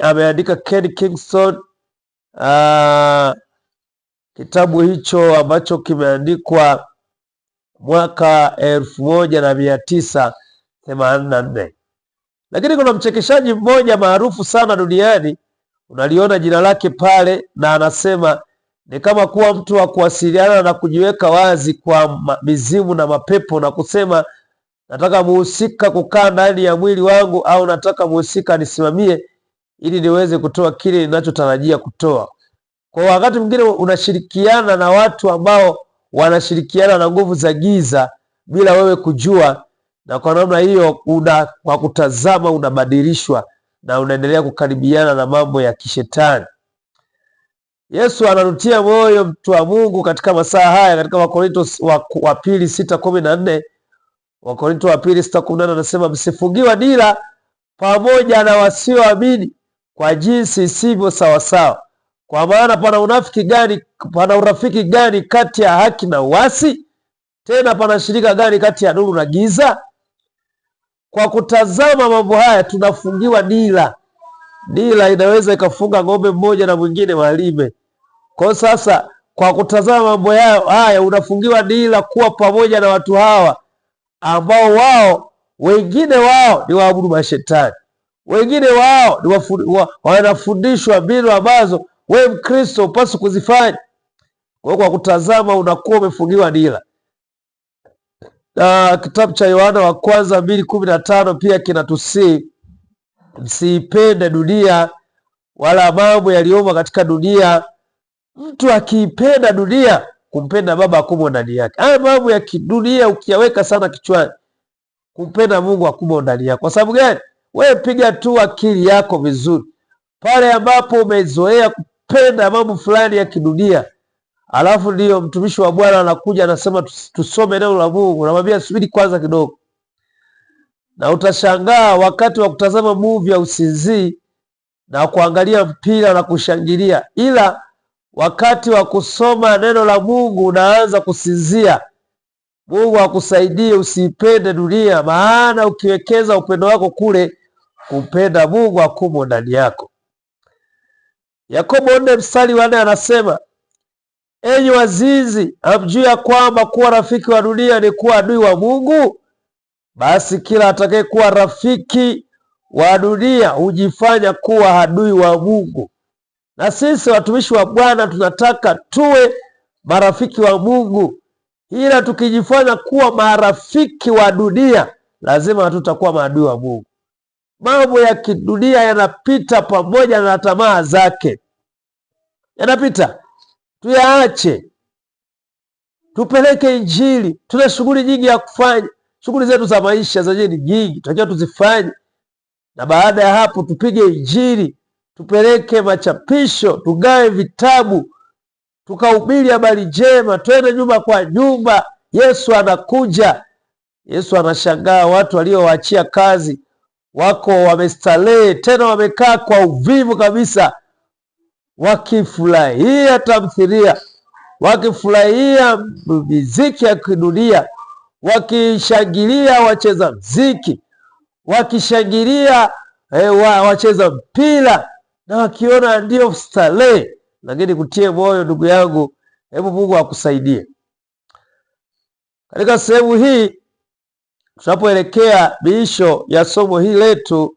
ameandika Ken Kingston. Kitabu hicho ambacho kimeandikwa mwaka 1984. Lakini kuna mchekeshaji mmoja maarufu sana duniani, unaliona jina lake pale, na anasema ni kama kuwa mtu wa kuwasiliana na kujiweka wazi kwa mizimu na mapepo na kusema, nataka muhusika kukaa ndani ya mwili wangu, au nataka muhusika nisimamie ili niweze kutoa kile ninachotarajia kutoa. Kwa wakati mwingine unashirikiana na watu ambao wanashirikiana na nguvu za giza bila wewe kujua, na kwa namna hiyo kwa kutazama unabadilishwa na unaendelea kukaribiana na mambo ya kishetani. Yesu ananutia moyo mtu wa Mungu katika masaa haya katika Wakorintho wa pili 6:14. Wakorintho wa pili 6:14 anasema, msifungiwa dira pamoja na wasioamini kwa jinsi isivyo sawasawa. Kwa maana pana urafiki gani kati ya haki na uasi? Tena pana shirika gani kati ya nuru na giza? Kwa kutazama mambo haya tunafungiwa dira. Dira inaweza ikafunga ng'ombe mmoja na mwingine walime. Kwa sasa kwa kutazama mambo haya unafungiwa dira kuwa pamoja na watu hawa ambao wengine wao ni waabudu mashetani, wengine wao ni wanafundishwa mbinu ambazo wewe Mkristo upaswi kuzifanya. Kwa kutazama unakuwa umefungiwa dira. Na kitabu cha Yohana wa kwanza 2:15 pia kinatusii, msiipende dunia wala mambo yaliyomo katika dunia. Mtu akiipenda dunia, kumpenda Baba hakumo ndani yake. Haya mambo ya kidunia ukiyaweka sana kichwani, kumpenda Mungu hakumo ndani yako. Kwa sababu gani? Wewe piga tu akili yako vizuri. Pale ambapo umezoea kupenda mambo fulani ya kidunia, alafu ndiyo mtumishi wa Bwana anakuja anasema tusome neno la Mungu, unamwambia subiri kwanza kidogo. Na utashangaa wakati wa kutazama movie ya usinzii na kuangalia mpira na kushangilia, ila wakati wa kusoma neno la Mungu unaanza kusinzia. Mungu akusaidie usiipende dunia, maana ukiwekeza upendo wako kule, kumpenda Mungu hakumo ndani yako. Yakobo 4:4 anasema, enyi wazinzi, hamjui ya kwamba kuwa rafiki wa dunia ni kuwa adui wa Mungu? Basi kila atakaye kuwa rafiki wa dunia hujifanya kuwa adui wa Mungu. Na sisi watumishi wa Bwana tunataka tuwe marafiki wa Mungu, ila tukijifanya kuwa marafiki wa dunia, lazima tutakuwa maadui wa Mungu. Mambo ya kidunia yanapita pamoja na tamaa zake, yanapita, tuyaache. tupeleke Injili. Tuna shughuli nyingi ya kufanya, shughuli zetu za maisha zenyewe ni nyingi, tunatakiwa tuzifanye. Na baada ya hapo tupige Injili, tupeleke machapisho, tugawe vitabu, tukahubiri habari njema, twende nyumba kwa nyumba. Yesu anakuja. Yesu anashangaa watu waliowaachia kazi wako wamestarehe, tena wamekaa kwa uvivu kabisa, wakifurahia tamthilia, wakifurahia muziki ya kidunia, wakishangilia wacheza muziki, wakishangilia wacheza mpira, na wakiona ndio starehe. Lakini kutie moyo ndugu yangu, hebu Mungu akusaidie katika sehemu hii tunapoelekea miisho ya somo hili letu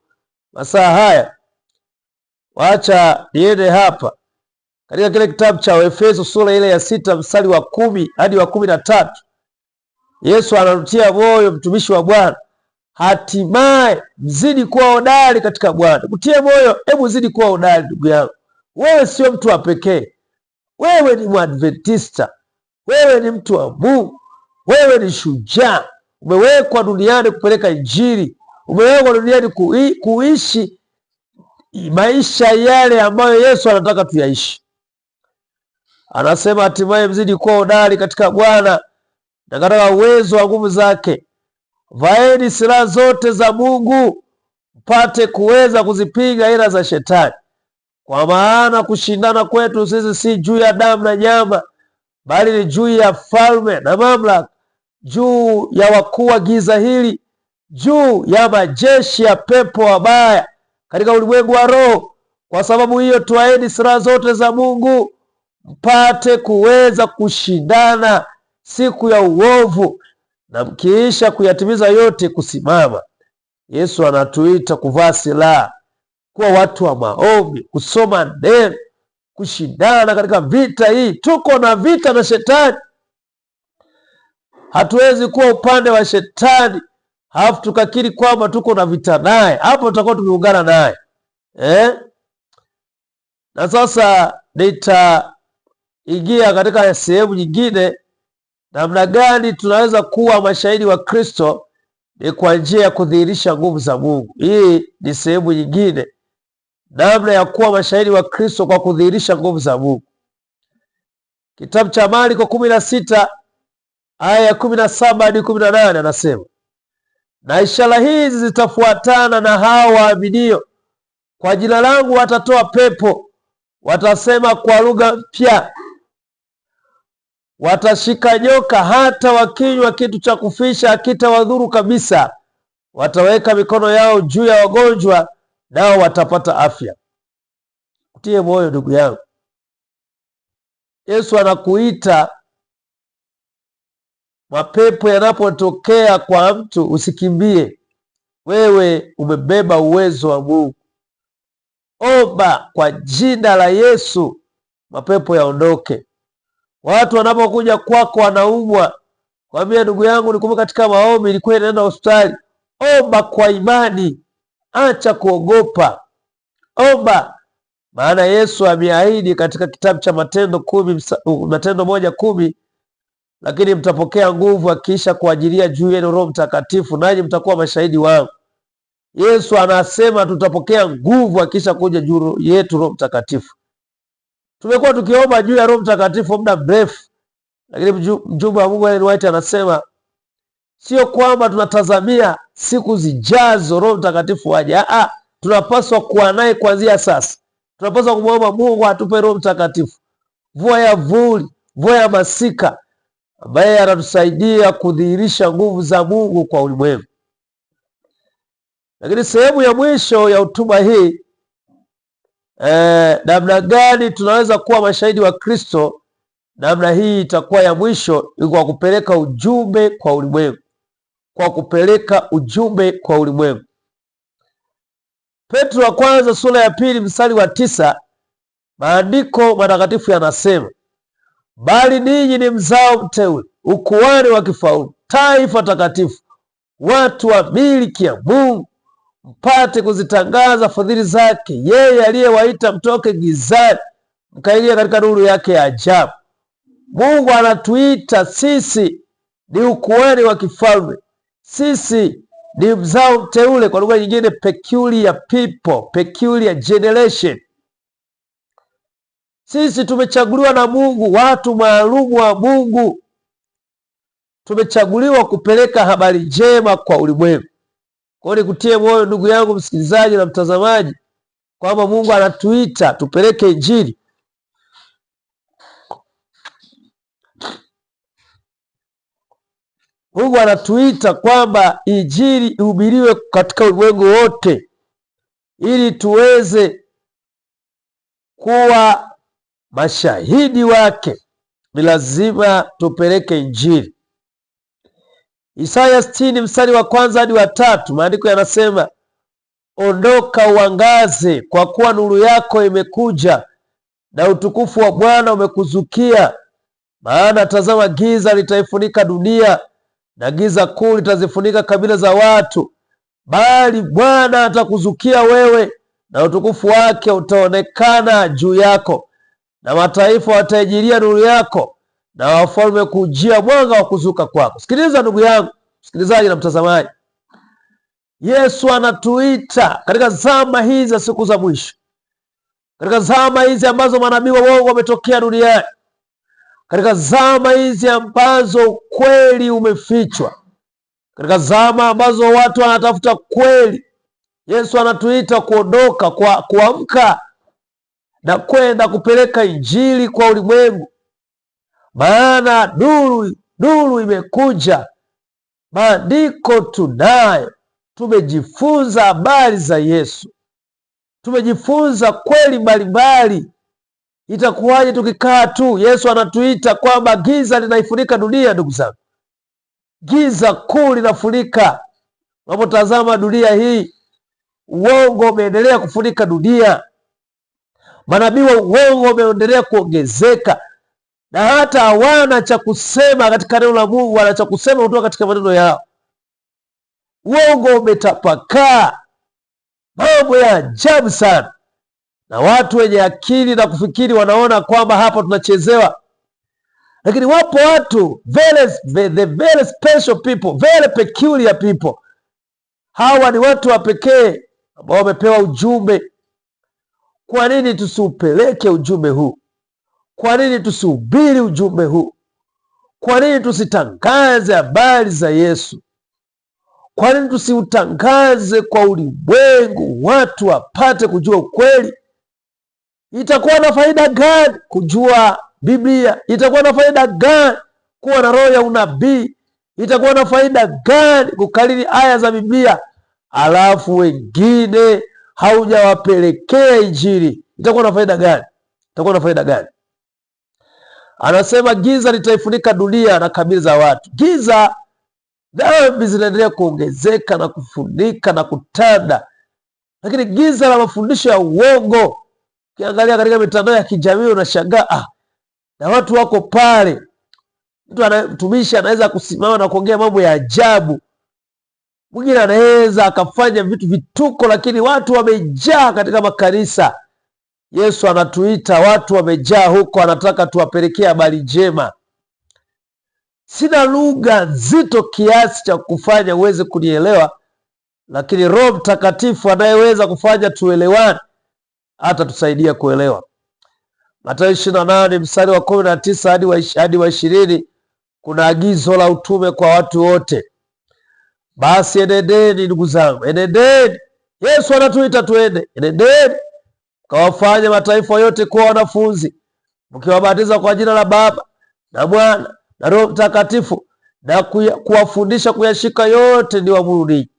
masaa haya. Wacha niende hapa katika kile kitabu cha Efeso sura ile ya 6 mstari wa 10 hadi wa 13. Yesu anarutia moyo mtumishi wa Bwana, hatimaye mzidi kuwa hodari katika Bwana. Kutie moyo, hebu zidi kuwa hodari ndugu yangu. Wewe sio mtu wa pekee, wewe ni Mwadventista, wewe ni mtu wa Mungu, wewe ni shujaa. Umewekwa duniani kupeleka Injili, umewekwa duniani kuishi maisha yale ambayo Yesu anataka tuyaishi. Anasema hatimaye mzidi kuwa hodari katika Bwana na katika uwezo wa nguvu zake. Vaeni silaha zote za Mungu mpate kuweza kuzipiga ila za Shetani, kwa maana kushindana kwetu sisi si juu ya damu na nyama, bali ni juu ya falme na mamlaka, juu ya wakuu wa giza hili, juu ya majeshi ya pepo wabaya katika ulimwengu wa roho. Kwa sababu hiyo twaeni silaha zote za Mungu mpate kuweza kushindana siku ya uovu, na mkiisha kuyatimiza yote kusimama. Yesu anatuita kuvaa silaha, kuwa watu wa maombi, kusoma neno, kushindana katika vita hii. Tuko na vita na Shetani. Hatuwezi kuwa upande wa Shetani halafu tukakiri kwamba tuko na vita naye, hapo tutakuwa tumeungana naye Na sasa nitaingia katika sehemu nyingine, namna gani tunaweza kuwa mashahidi wa Kristo ni kwa njia ya kudhihirisha nguvu za Mungu. Hii ni sehemu nyingine, namna ya kuwa mashahidi wa Kristo kwa kudhihirisha nguvu za Mungu. Kitabu cha Marko 16 aya ya 17 hadi 18 anasema, na ishara hizi zitafuatana na hao waaminio, kwa jina langu watatoa pepo, watasema kwa lugha mpya, watashika nyoka, hata wakinywa kitu cha kufisha hakitawadhuru kabisa, wataweka mikono yao juu ya wagonjwa, nao watapata afya. Utie moyo ndugu yangu, Yesu anakuita. Mapepo yanapotokea kwa mtu usikimbie, wewe umebeba uwezo wa Mungu. Omba kwa jina la Yesu, mapepo yaondoke. Watu wanapokuja kwako wanaumwa, kwambia ndugu yangu, nikumbuka katika maombi nilikuwa naenda hospitali. Omba kwa imani, acha kuogopa, omba. Maana Yesu ameahidi katika kitabu cha Matendo 1:10, lakini mtapokea nguvu akiisha kuajilia juu yenu Roho Mtakatifu, nanyi mtakuwa mashahidi wangu. Yesu anasema tutapokea nguvu akiisha kuja juu yetu Roho Mtakatifu. Tumekuwa tukiomba juu ya Roho Mtakatifu muda mrefu, lakini mjumbe wa Mungu Ellen White anasema sio kwamba tunatazamia siku zijazo Roho Mtakatifu waje. Tunapaswa kuwa naye kuanzia sasa. Tunapaswa kumwomba Mungu atupe Roho Mtakatifu, mvua ya vuli, mvua ya masika, ambaye anatusaidia kudhihirisha nguvu za Mungu kwa ulimwengu. Lakini sehemu ya mwisho ya hotuba hii, namna gani tunaweza kuwa mashahidi wa Kristo, namna hii itakuwa ya mwisho, ni kwa kupeleka ujumbe kwa ulimwengu. Kwa kupeleka ujumbe kwa ulimwengu. Petro wa kwanza sura ya 2 mstari wa 9, maandiko matakatifu yanasema, bali ninyi ni mzao mteule, ukuhani wa kifalme, taifa takatifu, watu wa milki ya Mungu, mpate kuzitangaza fadhili zake yeye aliyewaita mtoke gizani mkaingia katika nuru yake ya ajabu. Mungu anatuita sisi ni ukuhani wa kifalme, sisi ni mzao mteule, kwa lugha nyingine peculiar people, peculiar generation. Sisi tumechaguliwa na Mungu, watu maalumu wa Mungu. Tumechaguliwa kupeleka habari njema kwa ulimwengu. Kwa hiyo nikutie moyo ndugu yangu msikilizaji na mtazamaji, kwamba Mungu anatuita tupeleke Injili. Mungu anatuita kwamba Injili ihubiriwe katika ulimwengu wote, ili tuweze kuwa mashahidi wake. Ni lazima tupeleke Injili. Isaya 60 mstari wa 1 hadi wa 3, maandiko yanasema, ondoka uangaze, kwa kuwa nuru yako imekuja na utukufu wa Bwana umekuzukia. Maana tazama, giza litaifunika dunia na giza kuu litazifunika kabila za watu, bali Bwana atakuzukia wewe, na utukufu wake utaonekana juu yako, na mataifa wataijilia nuru yako, na wafalme kujia mwanga wa kuzuka kwako. Sikiliza ndugu yangu msikilizaji na mtazamaji, Yesu anatuita katika zama hizi za siku za mwisho, katika zama hizi ambazo manabii wa uongo wametokea duniani, katika zama hizi ambazo kweli umefichwa, katika zama ambazo watu wanatafuta kweli. Yesu anatuita kuondoka, kuamka na kwenda kupeleka Injili kwa ulimwengu, maana nuru imekuja. Maandiko tunayo, tumejifunza habari za Yesu, tumejifunza kweli mbalimbali. Itakuwaje tukikaa tu? Yesu anatuita kwamba giza linaifunika dunia. Ndugu zangu, giza kuu linafunika. Unapotazama dunia hii, uongo umeendelea kufunika dunia, manabii wa uongo wameendelea kuongezeka, na hata hawana cha kusema katika neno la Mungu, wana cha kusema kutoka katika maneno yao. Uongo umetapakaa, mambo ya ajabu sana, na watu wenye akili na kufikiri wanaona kwamba hapa tunachezewa. Lakini wapo watu very special people, very peculiar people. Hawa ni watu wa pekee ambao wamepewa ujumbe. Kwa nini tusiupeleke ujumbe huu? Kwa nini tusihubiri ujumbe huu? Kwa nini tusitangaze habari za Yesu? Kwa nini tusiutangaze kwa ulimwengu, watu wapate kujua ukweli? Itakuwa na faida gani kujua Biblia? Itakuwa na faida gani kuwa na roho ya unabii? Itakuwa na faida gani kukariri aya za Biblia alafu wengine haujawapelekea Injili? Itakuwa na faida gani? Itakuwa na faida gani? Anasema giza litaifunika dunia na kabila za watu. Giza, dhambi zinaendelea kuongezeka na kufunika na kutanda, lakini giza la mafundisho ya uongo, ukiangalia katika mitandao ya kijamii unashangaa, na watu wako pale. Mtumishi anaweza kusimama na kuongea mambo ya ajabu, mwingine anaweza akafanya vitu vituko, lakini watu wamejaa katika makanisa. Yesu anatuita, watu wamejaa huko, anataka tuwapelekee habari njema. Sina lugha nzito kiasi cha kufanya uweze kunielewa, lakini Roho Mtakatifu anayeweza kufanya tuelewane atatusaidia kuelewa. Mathayo 28 mstari wa 19 hadi wa 20, kuna agizo la utume kwa watu wote. Basi enendeni, ndugu zangu, enendeni. Yesu anatuita tuende. Enendeni mkawafanye mataifa yote kuwa wanafunzi, mkiwabatiza kwa jina la Baba na Mwana na Roho Mtakatifu, na kuwafundisha kuyashika yote niliyowaamuru ninyi.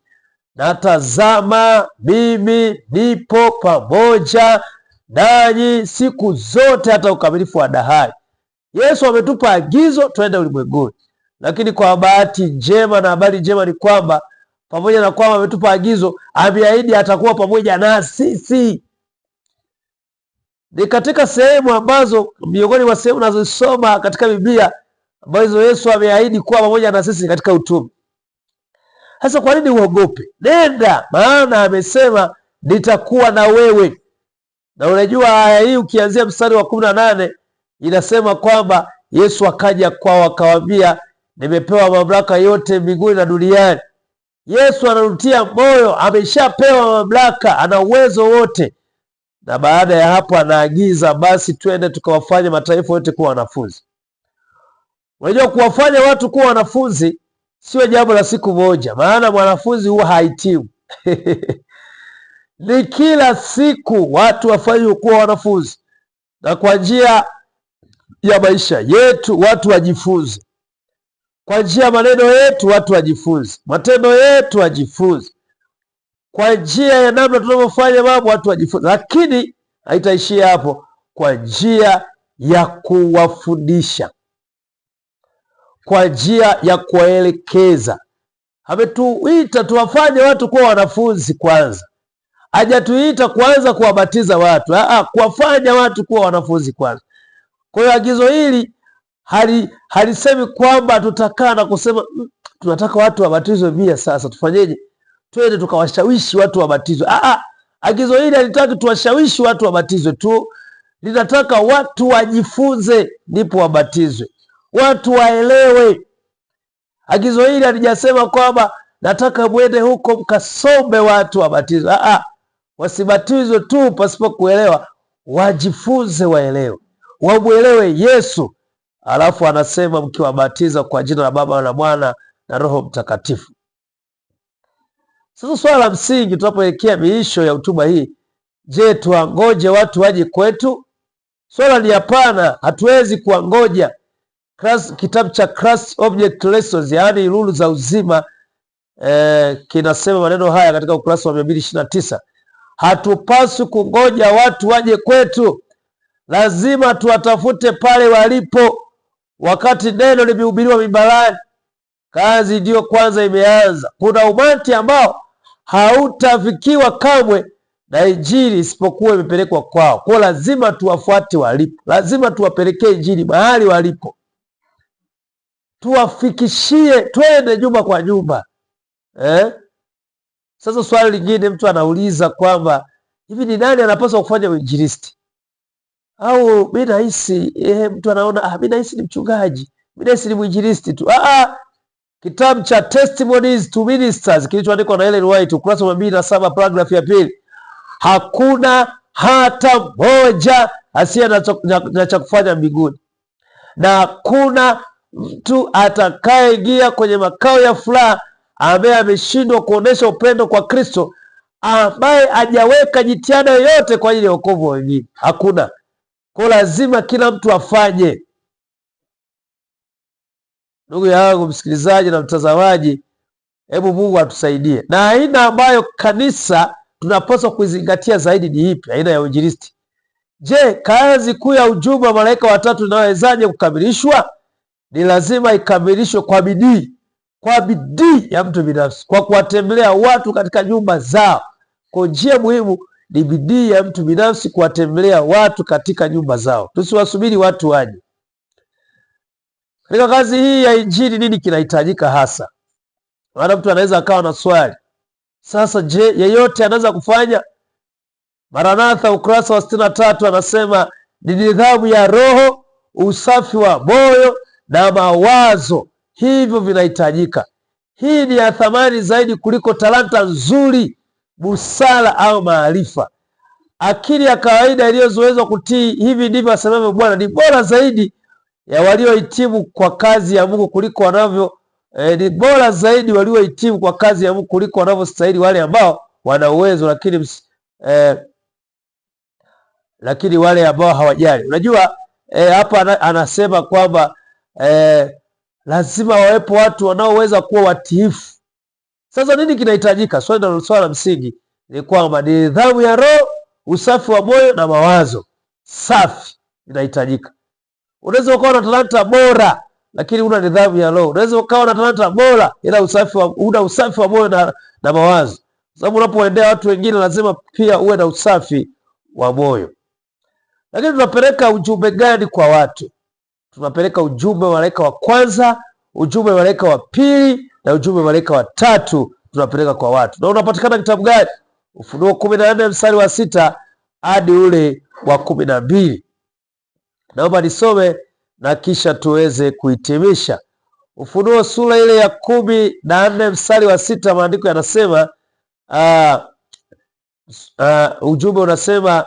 Na tazama, mimi nipo pamoja nanyi siku zote hata ukamilifu wa dahari. Yesu ametupa agizo twende ulimwenguni, lakini kwa bahati njema na habari njema ni kwamba pamoja na kwamba ametupa agizo, ameahidi atakuwa pamoja na sisi. Ni katika sehemu ambazo, miongoni mwa sehemu nazosoma katika Biblia ambazo Yesu ameahidi kuwa pamoja na sisi katika utume. Sasa kwa nini uogope? Nenda, maana amesema nitakuwa na wewe. Na unajua aya hii ukianzia mstari wa 18 inasema kwamba Yesu akaja kwao akawaambia, nimepewa mamlaka yote mbinguni na duniani. Yesu anarutia moyo, ameshapewa mamlaka, ana uwezo wote. Na baada ya hapo anaagiza, basi twende tukawafanye mataifa yote kuwa wanafunzi. Unajua, kuwafanya watu kuwa wanafunzi sio jambo la siku moja, maana mwanafunzi huwa hahitimu ni kila siku watu wafanywe kuwa wanafunzi, na kwa njia ya maisha yetu watu wajifunze, kwa njia ya maneno yetu watu wajifunze, matendo yetu wajifunze, kwa njia ya namna tunavyofanya mambo watu wajifunze. Lakini haitaishia hapo, kwa njia ya kuwafundisha, kwa njia ya kuwaelekeza. Ametuita tuwafanye watu kuwa wanafunzi kwanza, hajatuita kuanza kuwabatiza watu, kuwafanya watu kuwa wanafunzi kwanza. Kwa hiyo agizo hili halisemi kwamba tutakaa na kusema tunataka watu wabatizwe pia, sasa tufanyeje? Twende tukawashawishi watu wabatizwe. Agizo hili halitaki tuwashawishi watu wabatizwe tu, linataka watu wajifunze ndipo wabatizwe, watu waelewe. Agizo hili halijasema kwamba nataka mwende huko mkasombe watu wabatizwe. Wasibatizwe tu pasipo kuelewa, wajifunze, waelewe, wamwelewe Yesu. Alafu anasema mkiwabatiza kwa jina la Baba na Mwana na Roho Mtakatifu. Sasa swala la msingi tunapoelekea miisho ya hotuba hii, je, tuangoje watu waje kwetu? Swala ni hapana, hatuwezi kuangoja. Kitabu cha Christ Object Lessons, yaani lulu za uzima, kinasema maneno haya katika ukurasa wa 229. Hatupaswi kungoja watu waje kwetu, lazima tuwatafute pale walipo. Wakati neno limehubiriwa mimbarani, kazi ndiyo kwanza imeanza. Kuna umati ambao hautafikiwa kamwe na Injili isipokuwa imepelekwa kwao. Kwa lazima tuwafuate walipo, lazima tuwapelekee Injili mahali walipo, tuwafikishie, twende nyumba kwa nyumba. Sasa swali lingine mtu anauliza kwamba hivi ni nani anapaswa kufanya uinjilisti? Au mimi nahisi mtu anaona mimi nahisi ni mchungaji, mimi nahisi ni mwinjilisti tu. Kitabu cha Testimonies to Ministers kilichoandikwa na Ellen White, ukurasa wa 207, paragraph ya pili, hakuna hata mmoja asiye na cha kufanya mbinguni, na hakuna mtu atakayeingia kwenye makao ya furaha ambaye ameshindwa kuonesha upendo kwa Kristo, ambaye hajaweka jitihada yoyote kwa ajili ya wokovu wa wengine. Hakuna. Kwa lazima kila mtu afanye. Ndugu yangu msikilizaji na mtazamaji, hebu Mungu atusaidie. Na aina ambayo kanisa tunapaswa kuizingatia zaidi ni ipi? Aina ya uinjilisti. Je, kazi kuu ya ujumbe wa malaika watatu inawezaje kukamilishwa? Ni lazima ikamilishwe kwa bidii ya mtu binafsi, kwa kuwatembelea watu katika nyumba zao. Kwa njia muhimu ni bidii ya mtu binafsi kuwatembelea watu katika nyumba zao. Tusiwasubiri watu waje. Katika kazi hii ya Injili nini kinahitajika hasa? Maana mtu anaweza akawa na swali. Sasa je, yeyote anaweza kufanya? Maranatha ukurasa wa 63 anasema ni nidhamu ya roho, usafi wa moyo na mawazo, hivyo vinahitajika. Hii ni ya thamani zaidi kuliko talanta nzuri, busara au maarifa. Akili ya kawaida iliyozoezwa kutii, hivi ndivyo asemavyo Bwana, ni bora zaidi ya waliohitimu kwa kazi ya Mungu kuliko wanavyo ni bora zaidi waliohitimu kwa kazi ya Mungu kuliko wanavyostahili wale ambao wana uwezo, lakini wale ambao hawajali. Unajua hapa anasema kwamba lazima wawepo watu wanaoweza kuwa watiifu. Sasa nini kinahitajika? Swala la msingi ni kwamba ni nidhamu ya roho, usafi wa moyo na mawazo safi inahitajika. Unaweza ukawa na talanta bora lakini una nidhamu ya roho. Unaweza ukawa na talanta bora ila una usafi wa moyo na mawazo. Sababu unapoendea watu wengine lazima pia uwe na usafi wa moyo. Lakini tunapeleka ujumbe gani kwa watu? Tunapeleka ujumbe wa malaika wa kwanza, ujumbe wa malaika wa pili na ujumbe wa malaika wa tatu tunapeleka kwa watu. Na unapatikana kitabu gani? Ufunuo 14 mstari wa 6 hadi ule wa 12. Naomba nisome na kisha tuweze kuhitimisha. Ufunuo sura ile ya 14 mstari wa 6, maandiko yanasema ujumbe unasema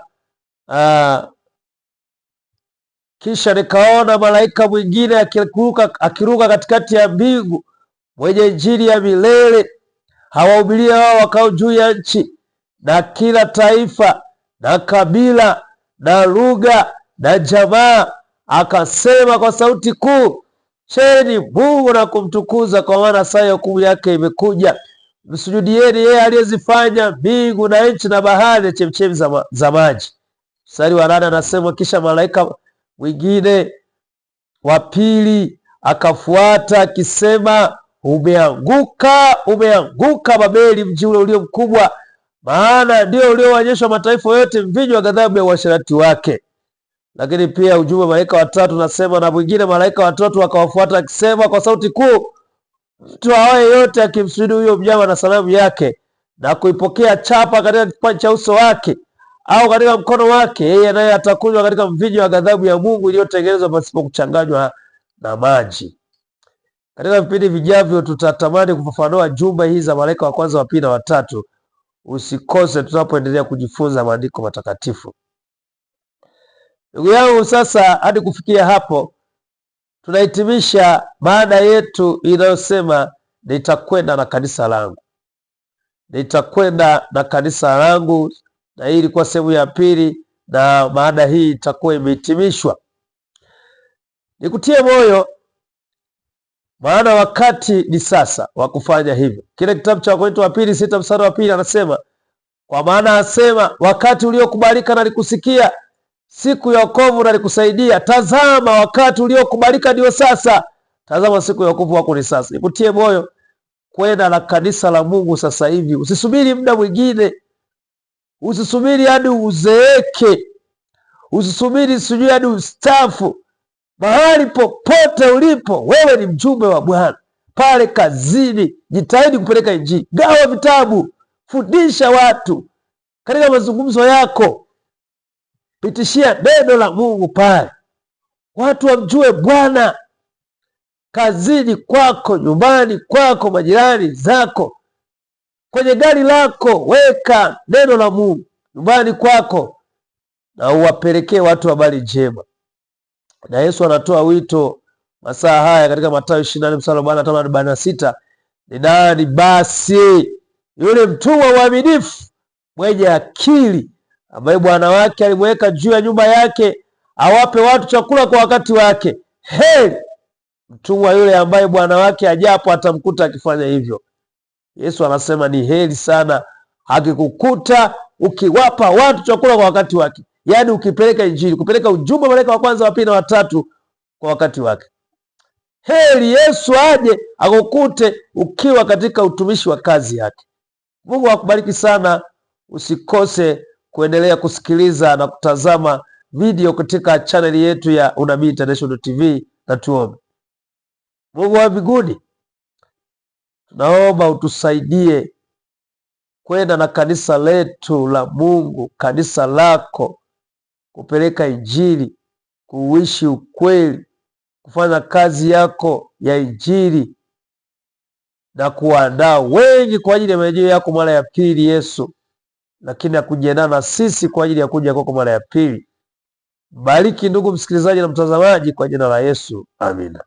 kisha nikaona malaika mwingine akiruka katikati ya mbingu, mwenye injili ya milele, hawahubiria wao wakao juu ya nchi, na kila taifa na kabila na lugha na jamaa, akasema kwa sauti kuu, cheni Mungu na kumtukuza, kwa maana saa ya hukumu yake imekuja. Msujudieni yeye aliyezifanya mbingu na nchi na bahari na chemchemi za maji. Mstari wa 8 anasema, kisha malaika mwingine wa pili akafuata akisema, umeanguka, umeanguka Babeli, mji ule ulio mkubwa, maana ndio ulioonyeshwa mataifa yote mvinyo wa ghadhabu ya uasherati wake. Lakini pia ujumbe malaika watatu nasema, na mwingine malaika watatu akawafuata akisema kwa sauti kuu, mtu awaye yote akimsujudu huyo mnyama na sanamu yake na kuipokea chapa katika kipaji cha uso wake au katika mkono wake, yeye naye atakunywa katika mvinyo wa ghadhabu ya Mungu iliyotengenezwa pasipo kuchanganywa na maji. Katika vipindi vijavyo tutatamani kufafanua jumbe hizi za malaika wa kwanza, wa pili na watatu. Usikose tunapoendelea kujifunza maandiko matakatifu. Ndugu yangu, sasa hadi kufikia hapo tunahitimisha mada yetu inayosema nitakwenda na kanisa langu. Nitakwenda na kanisa langu, na hii ilikuwa sehemu ya pili, na mada hii itakuwa imehitimishwa. Nikutie moyo, maana wakati ni sasa wa kufanya hivyo. Kile kitabu cha Wakorintho wa pili 6 mstari wa 2 anasema, kwa maana asema, wakati uliokubalika nalikusikia, siku ya wokovu nalikusaidia. Tazama, wakati uliokubalika ndio sasa, tazama siku ya wokovu wako ni sasa. Nikutie moyo kwenda na kanisa la Mungu sasa hivi. Usisubiri muda mwingine, usisubiri hadi uzeeke, usisubiri sijui hadi ustafu. Mahali popote ulipo, wewe ni mjumbe wa Bwana. Pale kazini, jitahidi kupeleka Injili, gawa vitabu, fundisha watu katika mazungumzo yako, pitishia neno la Mungu pale, watu wamjue Bwana. Kazini kwako, nyumbani kwako, majirani zako, kwenye gari lako, weka neno la Mungu nyumbani kwako na uwapelekee watu habari njema. Na Yesu anatoa wito masaa haya katika Mathayo 24 mstari wa 45-46, ni nani basi yule mtumwa mwaminifu mwenye akili, ambaye bwana wake alimweka juu ya nyumba yake awape watu chakula kwa wakati wake? Heri mtumwa yule ambaye bwana wake ajapo atamkuta akifanya hivyo. Yesu anasema ni heri sana akikukuta ukiwapa watu chakula kwa wakati wake, yaani ukipeleka Injili, kupeleka ujumbe malaika wa kwanza, wa pili na watatu kwa wakati wake. Heri Yesu aje akukute ukiwa katika utumishi wa kazi yake. Mungu akubariki sana. Usikose kuendelea kusikiliza na kutazama video katika chaneli yetu ya Unabii International TV, na tuombe. Mungu wa mbinguni, tunaomba utusaidie kwenda na kanisa letu la Mungu, kanisa lako, kupeleka Injili, kuishi ukweli, kufanya kazi yako ya Injili na kuandaa wengi kwa ajili ya marejeo yako mara ya pili, Yesu, lakini akujiandaa na sisi kwa ajili ya kuja kwako mara ya pili. Bariki ndugu msikilizaji na mtazamaji kwa jina la Yesu, amina.